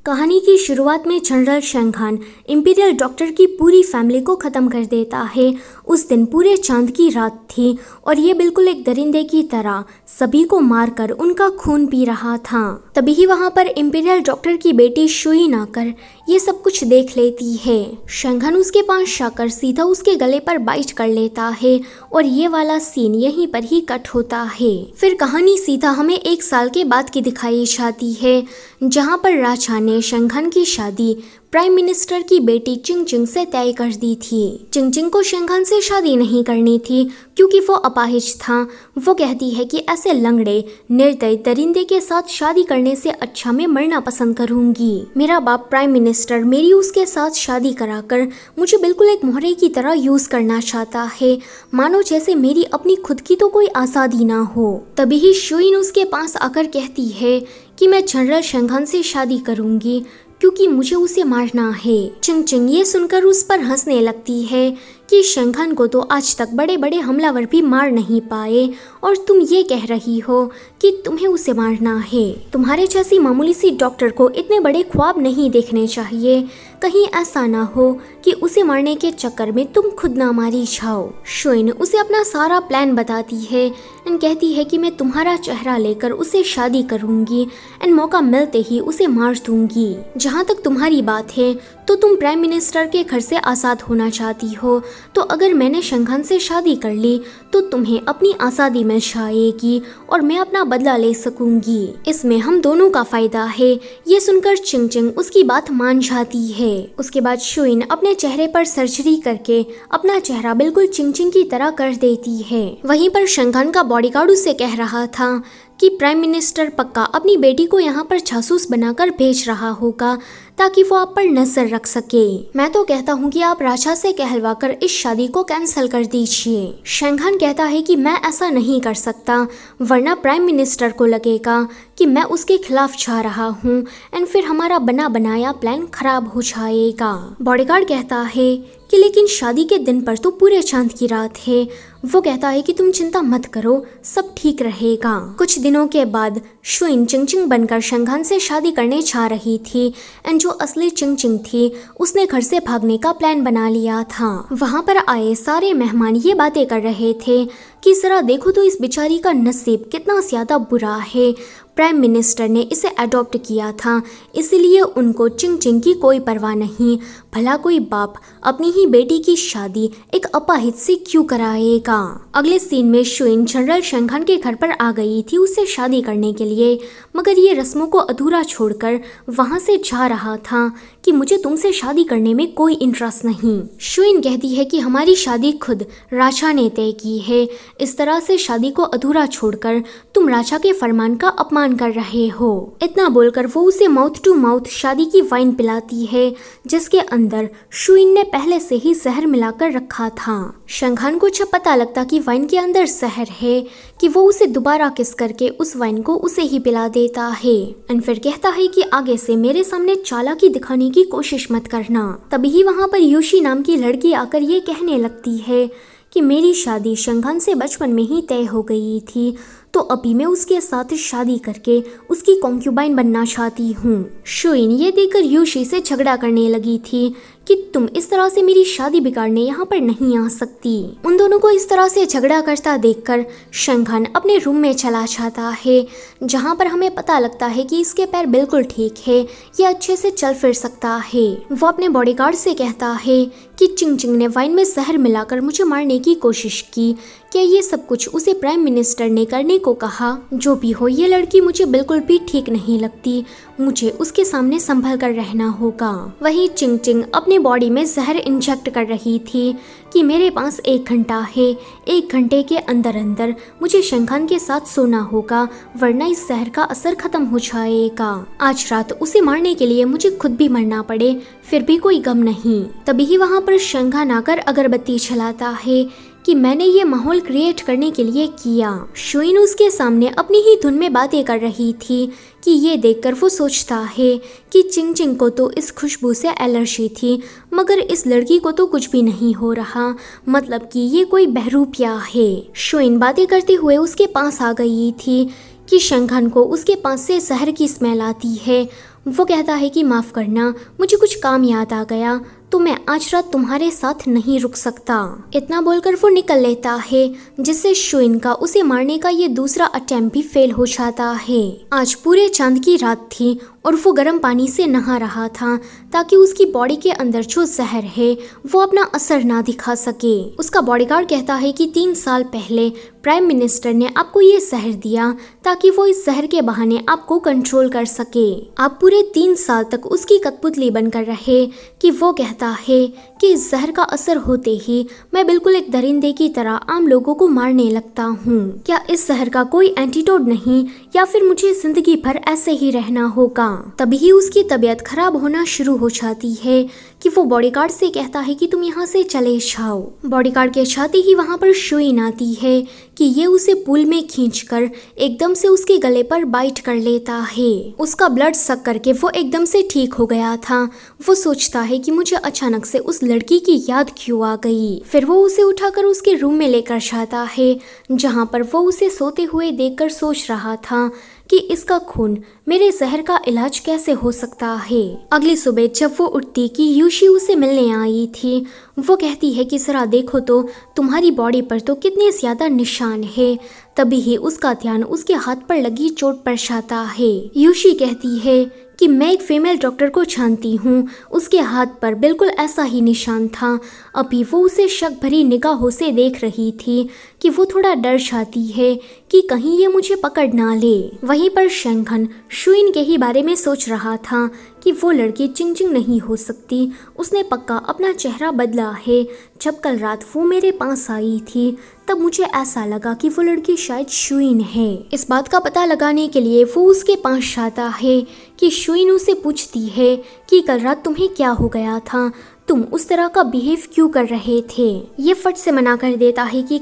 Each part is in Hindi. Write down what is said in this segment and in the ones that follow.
कहानी की शुरुआत में जनरल शेंगहान इंपीरियल डॉक्टर की पूरी फैमिली को ख़त्म कर देता है। उस दिन पूरे चांद की रात थी और ये बिल्कुल एक दरिंदे की तरह सभी को मारकर उनका खून पी रहा था। तभी ही वहाँ पर इंपीरियल डॉक्टर की बेटी शुइन आकर ये सब कुछ देख लेती है। शेंगहान उसके पास जाकर सीधा उसके गले पर बाइट कर लेता है और ये वाला सीन यहीं पर ही कट होता है। फिर कहानी सीधा हमें 1 साल के बाद की दिखाई जाती है, जहाँ पर राजा ने शेंगहान की शादी प्राइम मिनिस्टर की बेटी चिंगचिंग से तय कर दी थी। चिंगचिंग को शेंगहान से शादी नहीं करनी थी क्योंकि वो अपाहिज था। वो कहती है कि ऐसे लंगड़े निर्दयी दरिंदे के साथ शादी करने से अच्छा मैं मरना पसंद करूंगी। मेरा बाप प्राइम मिनिस्टर मेरी उसके साथ शादी कराकर मुझे बिल्कुल एक मोहरे की तरह यूज करना चाहता है, मानो जैसे मेरी अपनी खुद की तो कोई आज़ादी ना हो। तभी ही शुइन उसके पास आकर कहती है कि मैं जनरल शेंगहान से शादी करूंगी क्योंकि मुझे उसे मारना है। चिंगचिंग ये सुनकर उस पर हंसने लगती है कि शेंगहान को तो आज तक बड़े बड़े हमलावर भी मार नहीं पाए और तुम ये कह रही हो कि तुम्हें उसे मारना है। तुम्हारे जैसी मामूली सी डॉक्टर को इतने बड़े ख्वाब नहीं देखने चाहिए, कहीं ऐसा ना हो कि उसे मारने के चक्कर में तुम खुद ना मारी जाओ। शुइन उसे अपना सारा प्लान बताती है एंड कहती है कि मैं तुम्हारा चेहरा लेकर उसे शादी करूंगी एंड मौका मिलते ही उसे मार दूंगी। जहाँ तक तुम्हारी बात है तो तुम प्राइम मिनिस्टर के घर से आज़ाद होना चाहती हो, तो अगर मैंने शेंगहान से शादी कर ली तो तुम्हें अपनी आज़ादी मिल जाएगी और मैं अपना बदला ले सकूंगी। इसमें हम दोनों का फायदा है। ये सुनकर चिंगचिंग उसकी बात मान जाती है। उसके बाद शुइन अपने चेहरे पर सर्जरी करके अपना चेहरा बिल्कुल चिंगचिंग की तरह कर देती है। वहीं पर शेंगहान का बॉडीगार्ड उससे कह रहा था कि प्राइम मिनिस्टर पक्का अपनी बेटी को यहाँ पर जासूस बनाकर भेज रहा होगा ताकि वो आप पर नजर रख सके। मैं तो कहता हूँ कि आप राजा से कहलवाकर इस शादी को कैंसिल कर दीजिए। शेंगहान कहता है कि मैं ऐसा नहीं कर सकता, वरना प्राइम मिनिस्टर को लगेगा कि मैं उसके खिलाफ जा रहा हूँ एंड फिर हमारा बना बनाया प्लान खराब हो जाएगा। बॉडीगार्ड कहता है कि लेकिन शादी के दिन पर तो पूरे चांद की रात है। वो कहता है कि तुम चिंता मत करो, सब ठीक रहेगा। कुछ दिनों के बाद शुइन चिंगचिंग बनकर शेंगहान से शादी करने जा रही थी एंड जो असली चिंगचिंग थी उसने घर से भागने का प्लान बना लिया था। वहाँ पर आए सारे मेहमान ये बातें कर रहे थे कि जरा देखो तो इस बेचारी का नसीब कितना ज्यादा बुरा है। प्राइम मिनिस्टर ने इसे अडॉप्ट किया था, इसलिए उनको चिंगचिंग की कोई परवाह नहीं। भला कोई बाप अपनी ही बेटी की शादी एक अपाहिज से क्यों कराएगा। अगले सीन में शुइन जनरल शेंगहान के घर पर आ गई थी उससे शादी करने के लिए, मगर ये रस्मों को अधूरा छोड़कर वहाँ से जा रहा था कि मुझे तुमसे शादी करने में कोई इंटरेस्ट नहीं। शुइन कहती है कि हमारी शादी खुद राजा ने तय की है, इस तरह से शादी को अधूरा छोड़कर तुम राजा के फरमान का अपमान कर रहे हो। इतना बोलकर वो उसे माउथ टू माउथ शादी की वाइन पिलाती है जिसके अंदर शुइन ने पहले से ही जहर मिलाकर रखा था। शेंगहान को जब पता लगता कि वाइन के अंदर जहर है कि वो उसे दोबारा किस करके उस वाइन को उसे ही पिला देता है एंड फिर कहता है कि आगे से मेरे सामने चालाकी दिखाने की कोशिश मत करना। तभी ही वहाँ पर योशी नाम की लड़की आकर ये कहने लगती है कि मेरी शादी शेंगहान से बचपन में ही तय हो गई थी, तो अभी मैं उसके साथ शादी करके उसकी कॉन्क्यूबाइन बनना चाहती हूँ। शुइन ये देखकर योशी से झगड़ा करने लगी थी कि तुम इस तरह से मेरी शादी बिगाड़ने यहाँ पर नहीं आ सकती। उन दोनों को इस तरह से झगड़ा करता देखकर शेंगहान अपने रूम में चला जाता है, जहाँ पर हमें पता लगता है कि इसके पैर बिल्कुल ठीक है, ये अच्छे से चल फिर सकता है। वो अपने बॉडीगार्ड से कहता है कि चिंगचिंग ने वाइन में जहर मिलाकर मुझे मारने की कोशिश की, क्या ये सब कुछ उसे प्राइम मिनिस्टर ने करने को कहा। जो भी हो ये लड़की मुझे बिल्कुल भी ठीक नहीं लगती, मुझे उसके सामने संभल कर रहना होगा। वहीं चिंगचिंग अपने बॉडी में जहर इंजेक्ट कर रही थी कि मेरे पास 1 घंटा है, 1 घंटे के अंदर अंदर मुझे शेंगहान के साथ सोना होगा, वरना इस जहर का असर खत्म हो जाएगा। आज रात उसे मारने के लिए मुझे खुद भी मरना पड़े फिर भी कोई गम नहीं। तभी ही वहाँ पर शेंगहान आकर अगरबत्ती जलाता है कि मैंने ये माहौल क्रिएट करने के लिए किया। शुइन उसके सामने अपनी ही धुन में बातें कर रही थी कि ये देखकर वो सोचता है कि चिंगचिंग को तो इस खुशबू से एलर्जी थी, मगर इस लड़की को तो कुछ भी नहीं हो रहा, मतलब कि ये कोई बहरूपिया है। शुइन बातें करते हुए उसके पास आ गई थी कि शेंगहान को उसके पास से जहर की स्मेल आती है। वो कहता है कि माफ़ करना, मुझे कुछ काम याद आ गया तो मैं आज रात तुम्हारे साथ नहीं रुक सकता। इतना बोलकर वो निकल लेता है, जिससे शुइन का उसे मारने का ये दूसरा अटेम्प्ट भी फेल हो जाता है। आज पूरे चांद की रात थी और वो गर्म पानी से नहा रहा था ताकि उसकी बॉडी के अंदर जो जहर है वो अपना असर ना दिखा सके। उसका बॉडीगार्ड कहता है कि 3 साल पहले प्राइम मिनिस्टर ने आपको ये जहर दिया ताकि वो इस जहर के बहाने आपको कंट्रोल कर सके। आप पूरे 3 साल तक उसकी कठपुतली बनकर रहे कि वो कहता है कि इस जहर का असर होते ही मैं बिल्कुल एक दरिंदे की तरह आम लोगों को मारने लगता हूँ। क्या इस जहर का कोई एंटीडोट नहीं या फिर मुझे जिंदगी भर ऐसे ही रहना होगा? तभी उसकी तबीयत खराब होना शुरू हो जाती है कि वो बॉडीगार्ड से कहता है कि तुम यहाँ से चले जाओ। बॉडीगार्ड के साथ ही वहाँ पर शुइन आती है कि ये उसे पूल में खींचकर एकदम से उसके गले पर बाइट कर लेता है। उसका ब्लड सक करके वो एकदम से ठीक हो गया था। वो सोचता है कि मुझे अचानक से उस लड़की की याद क्यों आ गई। फिर वो उसे उठाकर उसके रूम में लेकर जाता है, जहाँ पर वो उसे सोते हुए देखकर सोच रहा था कि इसका खून मेरे जहर का इलाज कैसे हो सकता है। अगली सुबह जब वो उठती कि यूशी उसे मिलने आई थी, वो कहती है कि जरा देखो तो तुम्हारी बॉडी पर तो कितने ज्यादा निशान है। तभी ही उसका ध्यान उसके हाथ पर लगी चोट पर जाता है। यूशी कहती है कि मैं एक फीमेल डॉक्टर को जानती हूँ, उसके हाथ पर बिल्कुल ऐसा ही निशान था। अभी वो उसे शक भरी निगाहों से देख रही थी कि वो थोड़ा डर जाती है कि कहीं ये मुझे पकड़ ना ले। वहीं पर शेंगन शुइन के ही बारे में सोच रहा था कि वो लड़की चिंगचिंग नहीं हो सकती, उसने पक्का अपना चेहरा बदला है। जब कल रात वो मेरे पास आई थी तब मुझे ऐसा लगा कि वो लड़की शायद शुइन है। इस बात का पता लगाने के लिए वो उसके पास जाता है कि शुइन उसे पूछती है कि कल रात तुम्हें क्या हो गया था, तुम उस तरह का बिहेव क्यों कर रहे थे। ये फट से मना कर देता है कि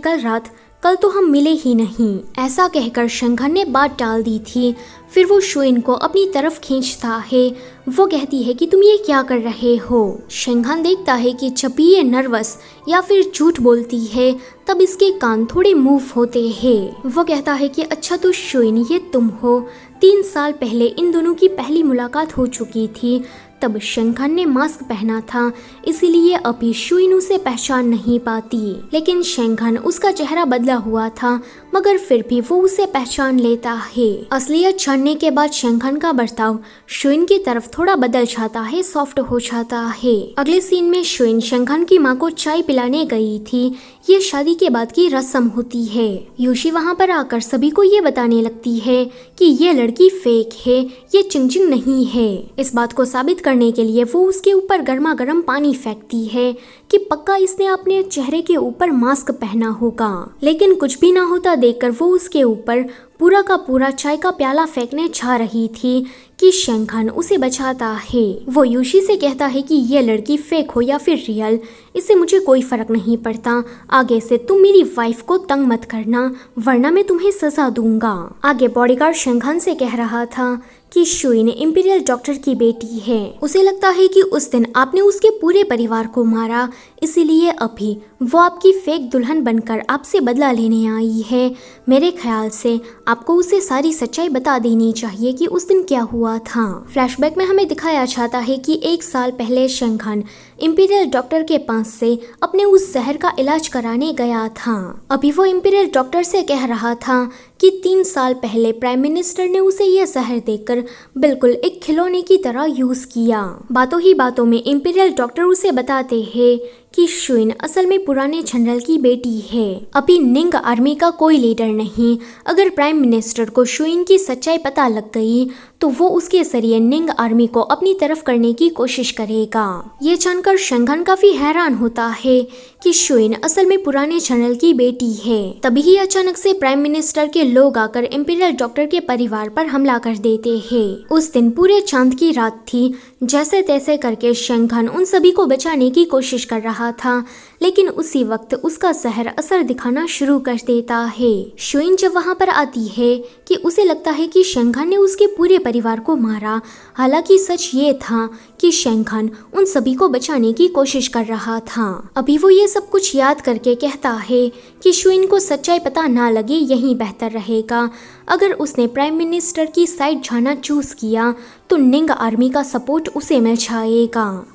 कल तो हम मिले ही नहीं। ऐसा कहकर शेंगन ने बात टाल दी थी। फिर वो शुइन को अपनी तरफ खींचता है। वो कहती है कि तुम ये क्या कर रहे हो। शेंगन देखता है कि जब भी ये नर्वस या फिर झूठ बोलती है तब इसके कान थोड़े मूव होते हैं। वो कहता है कि अच्छा तो शुइन ये तुम हो। 3 साल पहले इन दोनों की पहली मुलाकात हो चुकी थी। तब शेंगन ने मास्क पहना था, इसीलिए अभी शुइन उसे पहचान नहीं पाती। लेकिन शेंगन उसका चेहरा बदला हुआ था, मगर फिर भी वो उसे पहचान लेता है। असलियत जानने के बाद शेंगन का बर्ताव शुइन की तरफ थोड़ा बदल जाता है, सॉफ्ट हो जाता है। अगले सीन में शुइन शेंगन की माँ को चाय पिलाने गई थी। ये शादी के बाद की रस्म होती है। यूशी वहाँ पर आकर सभी को ये बताने लगती है कि ये लड़की फेक है, ये चिंगचिंग नहीं है। इस बात को साबित करने के लिए वो उसके ऊपर गर्मा गर्म पानी फेंकती है कि पक्का इसने अपने चेहरे के ऊपर मास्क पहना होगा। लेकिन कुछ भी ना होता देखकर वो उसके ऊपर पूरा का पूरा चाय का प्याला फेंकने जा रही थी कि शेंगन उसे बचाता है। वो यूशी से कहता है कि ये लड़की फेक हो या फिर रियल, इससे मुझे कोई फर्क नहीं पड़ता। आगे से तुम मेरी वाइफ को तंग मत करना, वरना मैं तुम्हें सजा दूंगा। आगे बॉडीगार्ड शेंगन से कह रहा था कि शुइन इंपीरियल डॉक्टर की बेटी है। उसे लगता है कि उस दिन आपने उसके पूरे परिवार को मारा, इसीलिए अभी वो आपकी फेक दुल्हन बनकर आपसे बदला लेने आई है। मेरे ख्याल से आपको उसे सारी सच्चाई बता देनी चाहिए कि उस दिन क्या हुआ था। फ्लैशबैक में हमें दिखाया जाता है कि 1 साल पहले शेंगन इंपीरियल डॉक्टर के पास से अपने उस जहर का इलाज कराने गया था। अभी वो इंपीरियल डॉक्टर से कह रहा था कि 3 साल पहले प्राइम मिनिस्टर ने उसे यह जहर देकर बिल्कुल एक खिलौने की तरह यूज किया। बातों ही बातों में इंपीरियल डॉक्टर उसे बताते हैं कि शुइन असल में पुराने जनरल की बेटी है। अभी निंग आर्मी का कोई लीडर नहीं। अगर प्राइम मिनिस्टर को शुइन की सच्चाई पता लग गई तो वो उसके जरिए निंग आर्मी को अपनी तरफ करने की कोशिश करेगा। ये जानकर शेंगन काफी हैरान होता है कि शुइन असल में पुराने जनरल की बेटी है। तभी ही अचानक से प्राइम मिनिस्टर के लोग आकर इंपीरियल डॉक्टर के परिवार पर हमला कर देते हैं। उस दिन पूरे चांद की रात थी। जैसे तैसे करके शेंगन उन सभी को बचाने की कोशिश कर रहा था, लेकिन उसी वक्त उसका जहर असर दिखाना शुरू कर देता है। शुइन जब वहाँ पर आती है कि उसे लगता है कि शेंगहान ने उसके पूरे परिवार को मारा, हालांकि सच ये था कि शेंगहान उन सभी को बचाने की कोशिश कर रहा था। अभी वो ये सब कुछ याद करके कहता है कि शुइन को सच्चाई पता ना लगे यही बेहतर रहेगा। अगर उसने प्राइम मिनिस्टर की साइड जाना चूज किया तो निंग आर्मी का सपोर्ट उसे मिल जाएगा।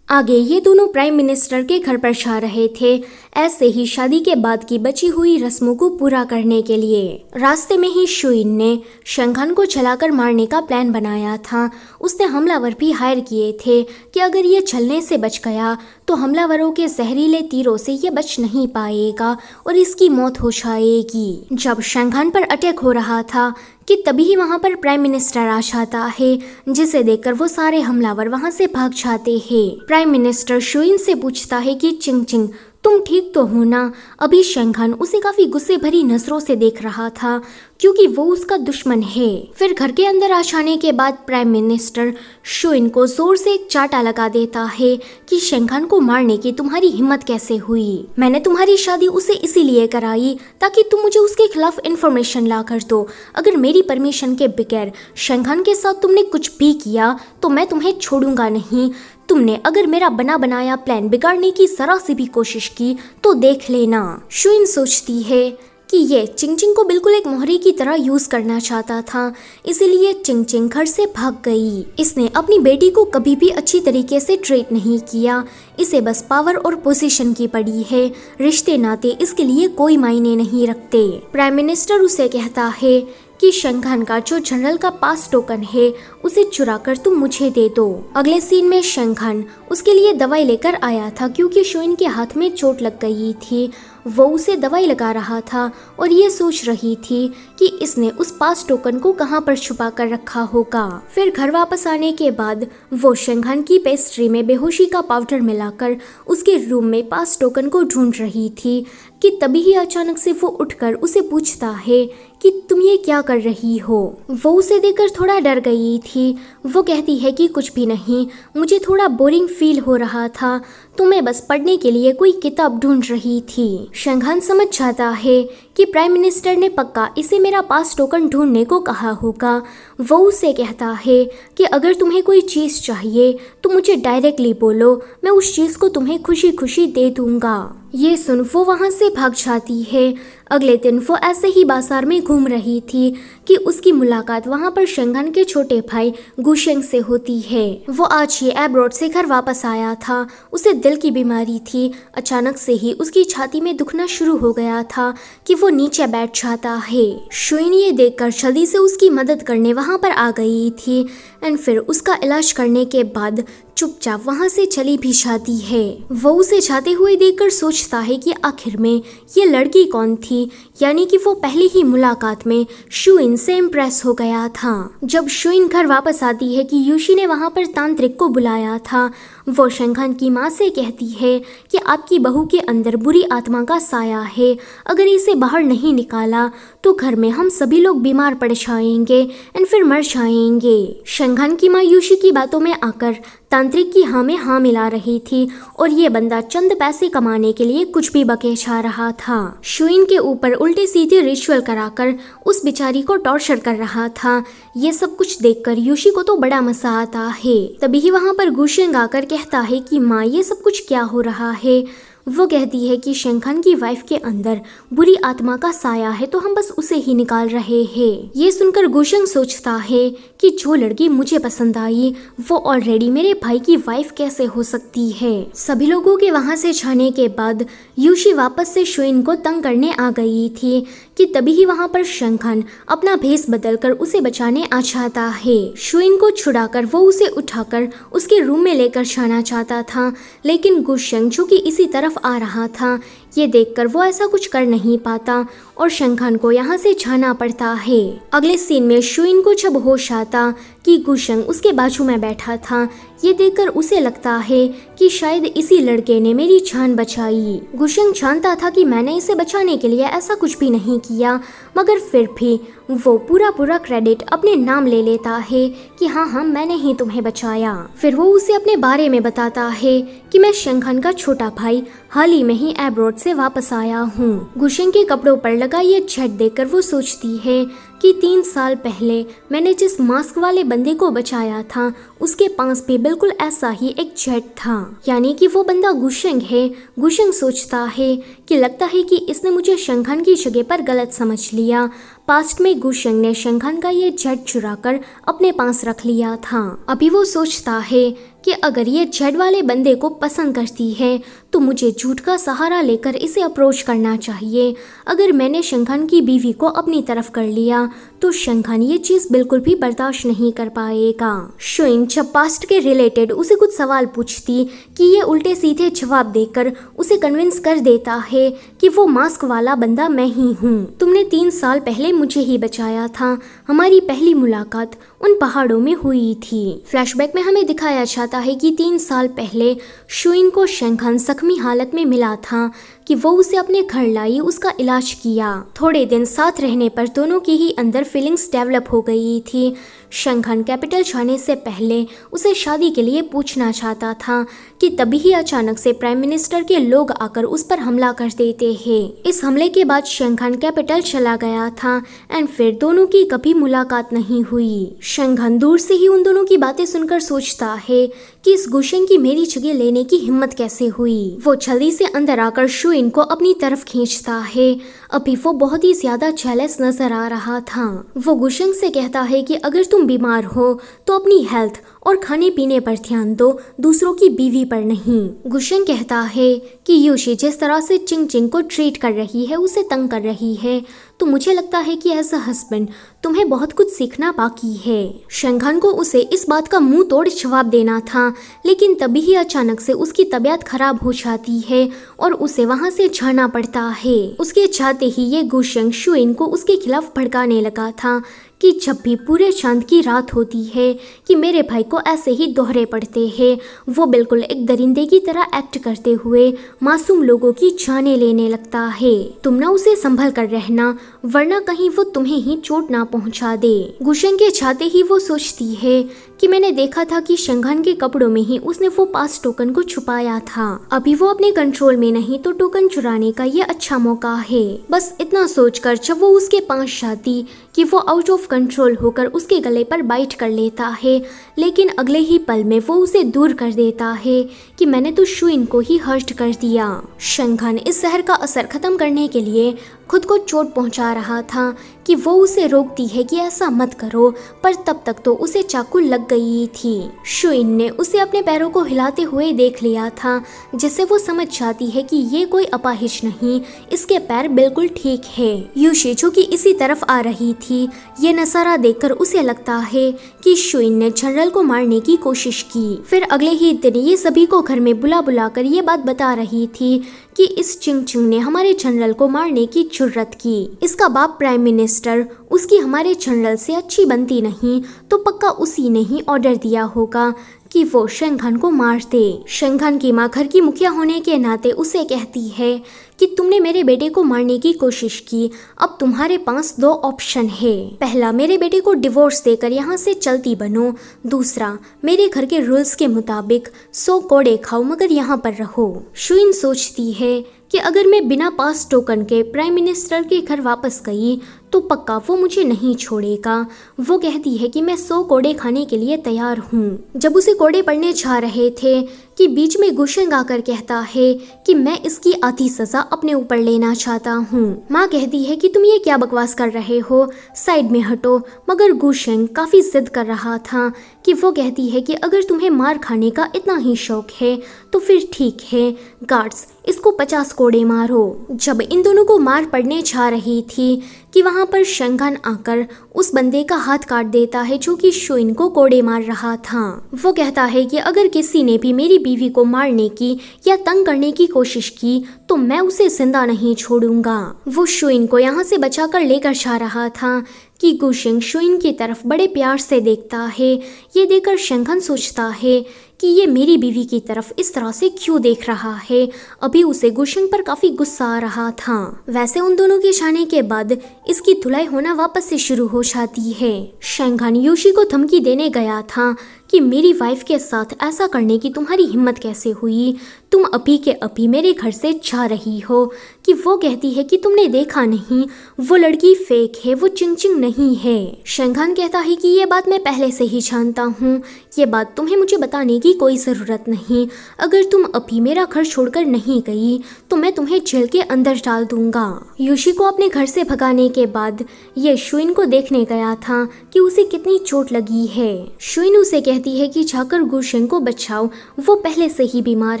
आगे ये दोनों प्राइम मिनिस्टर के घर पर जा रहे थे, ऐसे ही शादी के बाद की बची हुई रस्मों को पूरा करने के लिए। रास्ते में ही शुइन ने शेंगहान को जलाकर मारने का प्लान बनाया था। उसने हमलावर भी हायर किए थे कि अगर ये जलने से बच गया तो हमलावरों के जहरीले तीरों से ये बच नहीं पाएगा और इसकी मौत हो जाएगी। जब शेंगहान पर अटैक हो रहा था कि तभी ही वहाँ पर प्राइम मिनिस्टर आ जाता है, जिसे देखकर वो सारे हमलावर वहाँ से भाग जाते हैं। प्राइम मिनिस्टर शुइन से पूछता है कि चिंग चिंग तुम ठीक तो हो ना। अभी शेंगहान उसे काफी गुस्से भरी नजरों से देख रहा था क्योंकि वो उसका दुश्मन है। फिर घर के अंदर आ जाने के बाद प्राइम मिनिस्टर शुइन को जोर से एक चाटा लगा देता है कि शेंगहान को मारने की तुम्हारी हिम्मत कैसे हुई। मैंने तुम्हारी शादी उसे इसीलिए कराई ताकि तुम मुझे उसके खिलाफ इंफॉर्मेशन ला कर दो। अगर मेरी परमिशन के बगैर शेंगहान के साथ तुमने कुछ भी किया तो मैं तुम्हें छोड़ूंगा नहीं। तुमने अगर मेरा बना बनाया प्लान बिगाड़ने की जरा सी भी कोशिश की तो देख लेना। शुइन सोचती है कि ये चिंग चिंग को बिल्कुल एक मोहरे की तरह यूज करना चाहता था, इसीलिए चिंग चिंग घर से भाग गई। इसने अपनी बेटी को कभी भी अच्छी तरीके से ट्रीट नहीं किया, इसे बस पावर और पोजीशन की पड़ी है। रिश्ते नाते इसके लिए कोई मायने नहीं रखते। प्राइम मिनिस्टर उसे कहता है कि शेंगहान का जो जनरल का पास टोकन है उसे चुराकर तुम मुझे दे दो। अगले सीन में शेंगहान उसके लिए दवाई लेकर आया था क्योंकि शुइन के हाथ में चोट लग गई थी। वो उसे दवाई लगा रहा था और ये सोच रही थी कि इसने उस पास टोकन को कहाँ पर छुपा कर रखा होगा। फिर घर वापस आने के बाद वो शेंगहान की पेस्ट्री में बेहोशी का पाउडर मिलाकर उसके रूम में पास टोकन को ढूंढ रही थी कि तभी ही अचानक से वो उठकर उसे पूछता है कि तुम ये क्या कर रही हो। वो उसे देखकर थोड़ा डर गई थी। वो कहती है कि कुछ भी नहीं, मुझे थोड़ा बोरिंग फील हो रहा था तो मैं बस पढ़ने के लिए कोई किताब ढूंढ रही थी। शेंगहान समझ जाता है कि प्राइम मिनिस्टर ने पक्का इसे मेरा पास टोकन ढूंढने को कहा होगा। वो उसे कहता है कि अगर तुम्हें कोई चीज़ चाहिए तो मुझे डायरेक्टली बोलो, मैं उस चीज़ को तुम्हें खुशी खुशी दे दूंगा। ये सुन वो वहाँ से भाग जाती है। अगले दिन वो ऐसे ही बाजार में घूम रही थी कि उसकी मुलाकात वहाँ पर शेंगहान के छोटे भाई गुशेंग से होती है। वो आज ही एब्रॉड से घर वापस आया था। उसे दिल की बीमारी थी। अचानक से ही उसकी छाती में दुखना शुरू हो गया था कि वो नीचे बैठ जाता है। शुइन ये देखकर जल्दी से उसकी मदद करने वहाँ पर आ गई थी एंड फिर उसका इलाज करने के बाद चुपचाप वहाँ से चली भी जाती है। वो उसे जाते हुए देखकर सोचता है कि आखिर में ये लड़की कौन थी, यानी कि वो पहली ही मुलाकात में शुइन से इम्प्रेस हो गया था। जब शुइन घर वापस आती है कि यूशी ने वहाँ पर तांत्रिक को बुलाया था, वो शेंगहान की माँ से कहती है कि आपकी बहू के अंदर बुरी आत्मा का साया है, अगर इसे बाहर नहीं निकाला तो घर में हम सभी लोग बीमार पड़ जाएंगे एंड फिर मर जाएंगे। शेंगहान की माँ यूशी की बातों में आकर तांत्रिक की हाँ में हाँ मिला रही थी और ये बंदा चंद पैसे कमाने के लिए कुछ भी बके जा रहा था। शुइन के ऊपर उल्टे सीधे रिचुअल कराकर उस बेचारी को टॉर्चर कर रहा था। ये सब कुछ देखकर यूशी को तो बड़ा मजा आता है। तभी ही वहाँ पर गुशेंग आकर कहता है कि माँ ये सब कुछ क्या हो रहा है। वो कहती है कि शेंगहान की वाइफ के अंदर बुरी आत्मा का साया है तो हम बस उसे ही निकाल रहे हैं। ये सुनकर गुशेंग सोचता है कि जो लड़की मुझे पसंद आई वो ऑलरेडी मेरे भाई की वाइफ कैसे हो सकती है। सभी लोगों के वहां से जाने के बाद यूशी वापस से शुइन को तंग करने आ गई थी कि तभी ही वहां पर शेंगहान अपना भेस बदलकर उसे बचाने आ जाता है। शुइन को छुड़ाकर वो उसे उठाकर उसके रूम में लेकर जाना चाहता था, लेकिन गुशेंग जो कि इसी तरफ आ रहा था ये देखकर वो ऐसा कुछ कर नहीं पाता और शेंखान को यहाँ से जाना पड़ता है। अगले सीन में शुइन को जब होश आता कि गुशंग उसके बाजू में बैठा था, ये देखकर उसे लगता है कि शायद इसी लड़के ने मेरी जान बचाई। गुशंग जानता था कि मैंने इसे बचाने के लिए ऐसा कुछ भी नहीं किया, मगर फिर भी वो पूरा क्रेडिट अपने नाम ले लेता है कि हाँ मैंने ही तुम्हें बचाया। फिर वो उसे अपने बारे में बताता है कि मैं शेंखान का छोटा भाई हाल ही में ही एब्रॉड से वापस आया हूँ। गुशंग के कपड़ों पर लगा ये जेट देखकर वो सोचती है कि 3 साल पहले मैंने जिस मास्क वाले बंदे को बचाया था उसके पास भी बिल्कुल ऐसा ही एक जेट था, यानी कि वो बंदा गुशंग है। गुशंग सोचता है कि लगता है कि इसने मुझे शेंखान की जगह पर गलत समझ लिया। पास्ट में गुशंग ने शेंखान का ये जेट चुराकर अपने पास रख लिया था। अभी वो सोचता है कि अगर ये जेट वाले बंदे को पसंद करती है तो मुझे झूठ का सहारा लेकर इसे अप्रोच करना चाहिए। अगर मैंने शेंखान की बीवी को अपनी तरफ कर लिया तो शेंखान ये चीज बिल्कुल भी बर्दाश्त नहीं कर पाएगा। शुइन जब पास्ट के रिलेटेड उसे कुछ सवाल पूछती कि ये उल्टे सीधे जवाब देकर उसे कन्विंस कर देता है कि वो मास्क वाला बंदा मैं ही हूँ। तुमने 3 साल पहले मुझे ही बचाया था। हमारी पहली मुलाकात उन पहाड़ों में हुई थी। फ्लैशबैक में हमें दिखाया जाता है कि 3 साल पहले शुइन को शेंखान जख्मी हालत में मिला था कि वो उसे अपने घर लाई, उसका इलाज किया। थोड़े दिन साथ रहने पर दोनों की ही अंदर फीलिंग्स डेवलप हो गई थी। शेंखान कैपिटल जाने से पहले उसे शादी के लिए पूछना चाहता था कि तभी ही अचानक से प्राइम मिनिस्टर के लोग आकर उस पर हमला कर देते हैं। इस हमले के बाद शेंखान कैपिटल चला गया था एंड फिर दोनों की कभी मुलाकात नहीं हुई। शेंखान दूर से ही उन दोनों की बातें सुनकर सोचता है कि इस गुशंग की मेरी जगह लेने की हिम्मत कैसे हुई। वो जल्दी से अंदर आकर शुइन को अपनी तरफ खींचता है। अभी वो बहुत ही ज्यादा जेलस नजर आ रहा था। वो गुशंग से कहता है कि अगर तुम बीमार हो तो अपनी हेल्थ और खाने पीने पर ध्यान दो, दूसरों की बीवी पर नहीं। गुशंग कहता है कि यूशी जिस तरह से चिंग चिंग को ट्रीट कर रही है, उसे तंग कर रही है, तो मुझे लगता है कि एज अ हस्बैंड तुम्हें बहुत कुछ सीखना बाकी है। शेंखान को उसे इस बात का मुंह तोड़ जवाब देना था, लेकिन तभी ही अचानक से उसकी तबीयत खराब हो जाती है और उसे वहां से जाना पड़ता है। उसके जाते ही ये गुशंग शुइन को उसके खिलाफ भड़काने लगा था कि जब भी पूरे चांद की रात होती है कि मेरे भाई को ऐसे ही दोहरे पड़ते हैं। वो बिल्कुल एक दरिंदे की तरह एक्ट करते हुए मासूम लोगों की जानें लेने लगता है। तुम ना उसे संभल कर रहना, वरना कहीं वो तुम्हें ही चोट ना पहुंचा दे। गुशंग के जाते ही वो सोचती है कि मैंने देखा था कि शेंखान के कपड़ों में ही उसने वो पास टोकन को छुपाया था। अभी वो अपने कंट्रोल में नहीं तो टोकन चुराने का ये अच्छा मौका है। बस इतना सोचकर जब वो उसके पास जाती कि वो आउट ऑफ कंट्रोल होकर उसके गले पर बाइट कर लेता है, लेकिन अगले ही पल में वो उसे दूर कर देता है कि मैंने तो शुइन को ही हर्ट कर दिया। शेंखान इस जहर का असर खत्म करने के लिए खुद को चोट पहुंचा रहा था कि वो उसे रोकती है कि ऐसा मत करो, पर तब तक तो उसे चाकू लग गई थी। शुइन ने उसे अपने पैरों को हिलाते हुए देख लिया था, जिससे वो समझ जाती है कि ये कोई अपाहिज नहीं, इसके पैर बिल्कुल ठीक है। यूशी जो कि इसी तरफ आ रही थी, ये नजारा देखकर उसे लगता है कि शुइन ने जनरल को मारने की कोशिश की। फिर अगले ही दिन ये सभी को घर में बुला बुलाकर ये बात बता रही थी कि इस चिंग चिंग ने हमारे जनरल को मारने की जुर्रत की। इसका बाप प्राइम मिनिस्टर, उसकी हमारे जनरल से अच्छी बनती नहीं तो पक्का उसी ने ही ऑर्डर दिया होगा कि वो शेंखान को मार दे। शेंखान की माँ घर की मुखिया होने के नाते उसे कहती है कि तुमने मेरे बेटे को मारने की कोशिश की, अब तुम्हारे पास 2 ऑप्शन है। पहला, मेरे बेटे को डिवोर्स देकर यहाँ से चलती बनो। दूसरा, मेरे घर के रूल्स के मुताबिक 100 कोड़े खाओ मगर यहाँ पर रहो। शुइन सोचती है कि अगर मैं बिना पास टोकन के प्राइम मिनिस्टर के घर वापस गई तो पक्का वो मुझे नहीं छोड़ेगा। वो कहती है कि मैं 100 कोड़े खाने के लिए तैयार हूँ। जब उसे कोड़े पड़ने जा रहे थे कि बीच में गुशंग आकर कहता है कि मैं इसकी आधी सजा अपने ऊपर लेना चाहता हूँ। माँ कहती है कि तुम ये क्या बकवास कर रहे हो, साइड में हटो, मगर गुशंग काफी जिद कर रहा था कि वो कहती है कि अगर तुम्हें मार खाने का इतना ही शौक है तो फिर ठीक है, गार्ड्स इसको 50 कोड़े मारो। जब इन दोनों को मार पड़ने जा रही थी कि वहाँ पर शेंगान आकर उस बंदे का हाथ काट देता है जो कि शुइन को कोड़े मार रहा था। वो कहता है कि अगर किसी ने भी मेरी बीवी को मारने की या तंग करने की कोशिश की तो मैं उसे जिंदा नहीं छोड़ूंगा। वो शुइन को यहाँ से बचाकर लेकर जा रहा था कि गुशिंग शुइन की तरफ बड़े प्यार से देखता है। ये देखकर शेंगान सोचता है कि ये मेरी बीवी की तरफ इस तरह से क्यों देख रहा है। अभी उसे गुशिंग पर काफी गुस्सा आ रहा था। वैसे उन दोनों के जाने के बाद इसकी धुलाई होना वापस से शुरू हो जाती है। शेंगान यूशी को धमकी देने गया था कि मेरी वाइफ के साथ ऐसा करने की तुम्हारी हिम्मत कैसे हुई, तुम अभी के अभी मेरे घर से जा रही हो। कि वो कहती है कि तुमने देखा नहीं, वो लड़की फेक है, वो चिंगचिंग नहीं है। शेंगान कहता है कि ये बात मैं पहले से ही जानता हूँ, ये बात तुम्हें मुझे बताने की कोई ज़रूरत नहीं। अगर तुम अभी मेरा घर छोड़कर नहीं गई तो मैं तुम्हें जेल के अंदर डाल दूंगा। यूशी को अपने घर से भगाने के बाद ये शुइन को देखने गया था कि उसे कितनी चोट लगी है। शुइन उसे कहती है कि जाकर गुशिंग को बचाओ, वो पहले से ही बीमार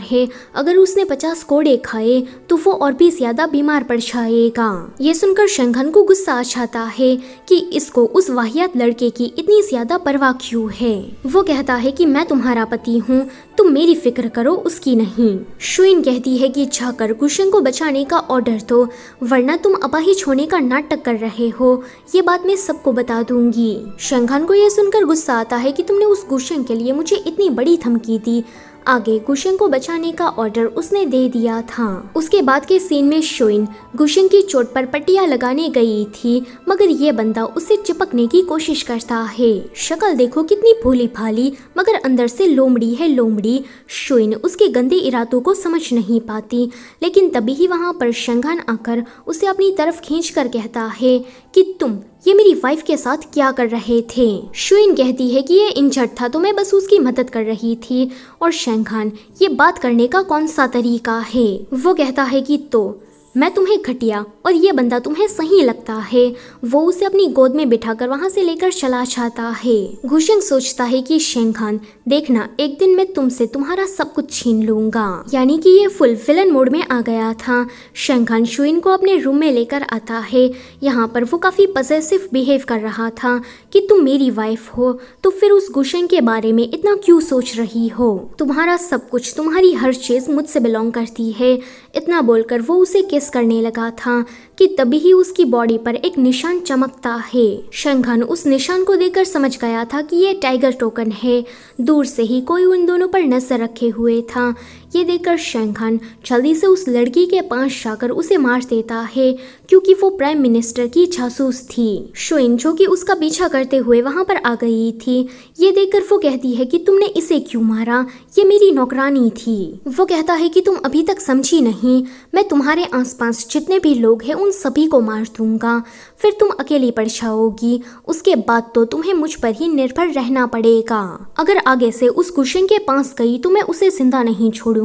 है, अगर उसने 50 कोड़े खाए तो वो और भी ज्यादा बीमार पड़ जाएगा। ये सुनकर शेंगान को गुस्सा आ जाता है कि इसको उस वाहियात लड़के की इतनी ज्यादा परवाह क्यों है। वो कहता है कि मैं तुम्हारा पति हूँ, तुम मेरी फिक्र करो, उसकी नहीं। शुइन कहती है कि जाकर गुशिंग को बचाने का ऑर्डर दो, वरना तुम अपाहिज होने का नाटक कर रहे हो, ये बात मैं सबको बता दूंगी। शेंगान को यह सुनकर गुस्सा आता है कि तुमने उस गुशिंग के लिए मुझे इतनी बड़ी धमकी दी। आगे गुशिंग को बचाने का ऑर्डर उसने दे दिया था। उसके बाद के सीन में शुइन गुशिंग की चोट पर पट्टियां लगाने गई थी, मगर ये बंदा उससे चिपकने की कोशिश करता है। शक्ल देखो कितनी भोली भाली, मगर अंदर से लोमड़ी है लोमड़ी। शुइन उसके गंदे इरादों को समझ नहीं पाती, लेकिन तभी ही वहाँ पर शेंगान आकर उसे अपनी तरफ खींचकर कहता है कि तुम ये मेरी वाइफ के साथ क्या कर रहे थे। शुइन कहती है कि ये इंजर्ड था तो मैं बस उसकी मदद कर रही थी। और शेंगान, ये बात करने का कौन सा तरीका है। वो कहता है कि तो मैं तुम्हें घटिया और ये बंदा तुम्हें सही लगता है। वो उसे अपनी गोद में बिठाकर वहाँ से लेकर चला जाता है। गुशिंग सोचता है कि शेंगान, देखना एक दिन मैं तुमसे तुम्हारा सब कुछ छीन लूंगा। यानी कि ये फुल विलन मोड में आ गया था। शेंगान शुइन को अपने रूम में लेकर आता है। यहाँ पर वो काफी पजेसिव बिहेव कर रहा था कि तुम मेरी वाइफ हो तो फिर उस गुशिंग के बारे में इतना क्यों सोच रही हो, तुम्हारा सब कुछ, तुम्हारी हर चीज मुझसे बिलोंग करती है। इतना बोलकर वो उसे किस करने लगा था कि तभी ही उसकी बॉडी पर एक निशान चमकता है। शेंगान उस निशान को देखकर समझ गया था कि ये टाइगर टोकन है। दूर से ही कोई उन दोनों पर नजर रखे हुए था। ये देखकर शेंगान जल्दी से उस लड़की के पास जाकर उसे मार देता है, क्योंकि वो प्राइम मिनिस्टर की जासूस थी। शुइन जो कि उसका पीछा करते हुए वहां पर आ गई थी, ये देखकर वो कहती है कि तुमने इसे क्यों मारा, ये मेरी नौकरानी थी। वो कहता है कि तुम अभी तक समझी नहीं, मैं तुम्हारे आसपास जितने भी लोग हैं उन सभी को मार दूंगा, फिर तुम अकेली पड़ जाओगी। उसके बाद तो तुम्हें मुझ पर ही निर्भर रहना पड़ेगा। अगर आगे से उस गुशिंग के पास गई तो मैं उसे जिंदा नहीं छोड़ूंगा,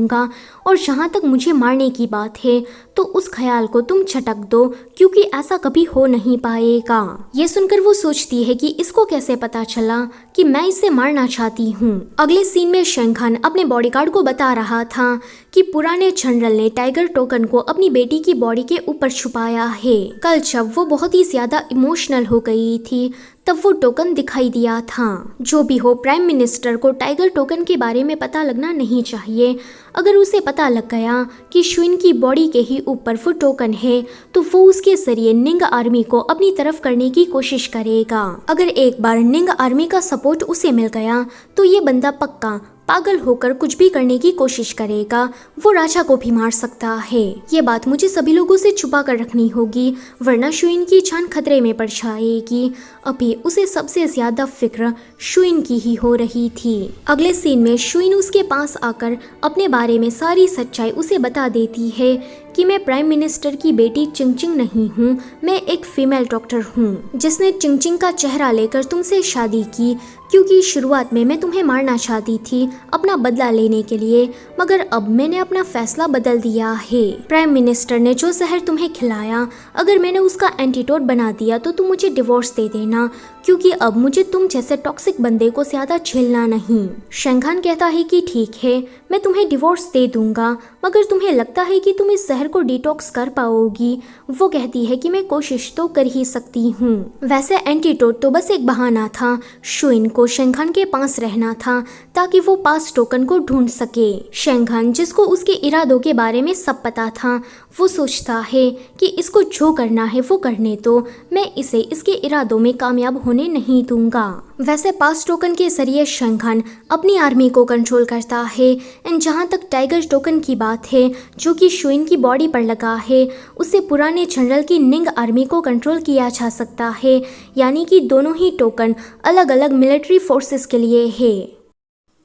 और जहाँ तक मुझे मारने की बात है तो उस ख्याल को तुम छटक दो, क्योंकि ऐसा कभी हो नहीं पाएगा। ये सुनकर वो सोचती है कि इसको कैसे पता चला कि मैं इसे मारना चाहती हूँ। अगले सीन में शेंगान अपने बॉडीगार्ड को बता रहा था कि पुराने जनरल ने टाइगर टोकन को अपनी बेटी की बॉडी के ऊपर छुपाया है। कल जब वो बहुत ही ज्यादा इमोशनल हो गई थी तब वो टोकन दिखाई दिया था। जो भी हो, प्राइम मिनिस्टर को टाइगर टोकन के बारे में पता लगना नहीं चाहिए। अगर उसे पता लग गया कि शुइन की बॉडी के ही ऊपर वो टोकन है तो वो उसके जरिए निंग आर्मी को अपनी तरफ करने की कोशिश करेगा। अगर एक बार निंग आर्मी का सपोर्ट उसे मिल गया तो ये बंदा पक्का पागल होकर कुछ भी करने की कोशिश करेगा, वो राजा को भी मार सकता है। ये बात मुझे सभी लोगों से छुपा कर रखनी होगी, वरना शुइन की जान खतरे में पड़ जाएगी। अभी उसे सबसे ज्यादा फिक्र शुइन की ही हो रही थी। अगले सीन में शुइन उसके पास आकर अपने बारे में सारी सच्चाई उसे बता देती है कि मैं प्राइम मिनिस्टर की बेटी चिंगचिंग नहीं हूँ, मैं एक फीमेल डॉक्टर हूँ जिसने चिंगचिंग का चेहरा लेकर तुमसे शादी की, क्योंकि शुरुआत में मैं तुम्हें मारना चाहती थी अपना बदला लेने के लिए, मगर अब मैंने अपना फैसला बदल दिया है। प्राइम मिनिस्टर ने जो जहर तुम्हें खिलाया, अगर मैंने उसका एंटीडोट बना दिया तो तुम मुझे डिवोर्स दे देना, क्योंकि अब मुझे तुम जैसे टॉक्सिक बंदे को ज्यादा झेलना नहीं। शेंगान कहता है कि ठीक है, मैं तुम्हें डिवोर्स दे दूंगा, मगर तुम्हें लगता है कि तुम इस जहर जहर को डिटॉक्स कर पाओगी? वो कहती है कि मैं कोशिश तो कर ही सकती हूँ। वैसे एंटीडोट तो बस एक बहाना था, शुइन को शेंगहान के पास रहना था ताकि वो पास टोकन को ढूंढ सके। शेंगहान, जिसको उसके इरादों के बारे में सब पता था, वो सोचता है कि इसको जो करना है वो करने दो, मैं इसे इसके इरादों में कामयाब होने नहीं दूंगा। वैसे पास टोकन के जरिए शेंगहान अपनी आर्मी को कंट्रोल करता है। एंड जहाँ तक टाइगर टोकन की बात है, जो कि शुइन की बॉडी पर लगा है, उससे पुराने जनरल की निंग आर्मी को कंट्रोल किया जा सकता है। यानी कि दोनों ही टोकन अलग अलग मिलिट्री फोर्सेस के लिए है।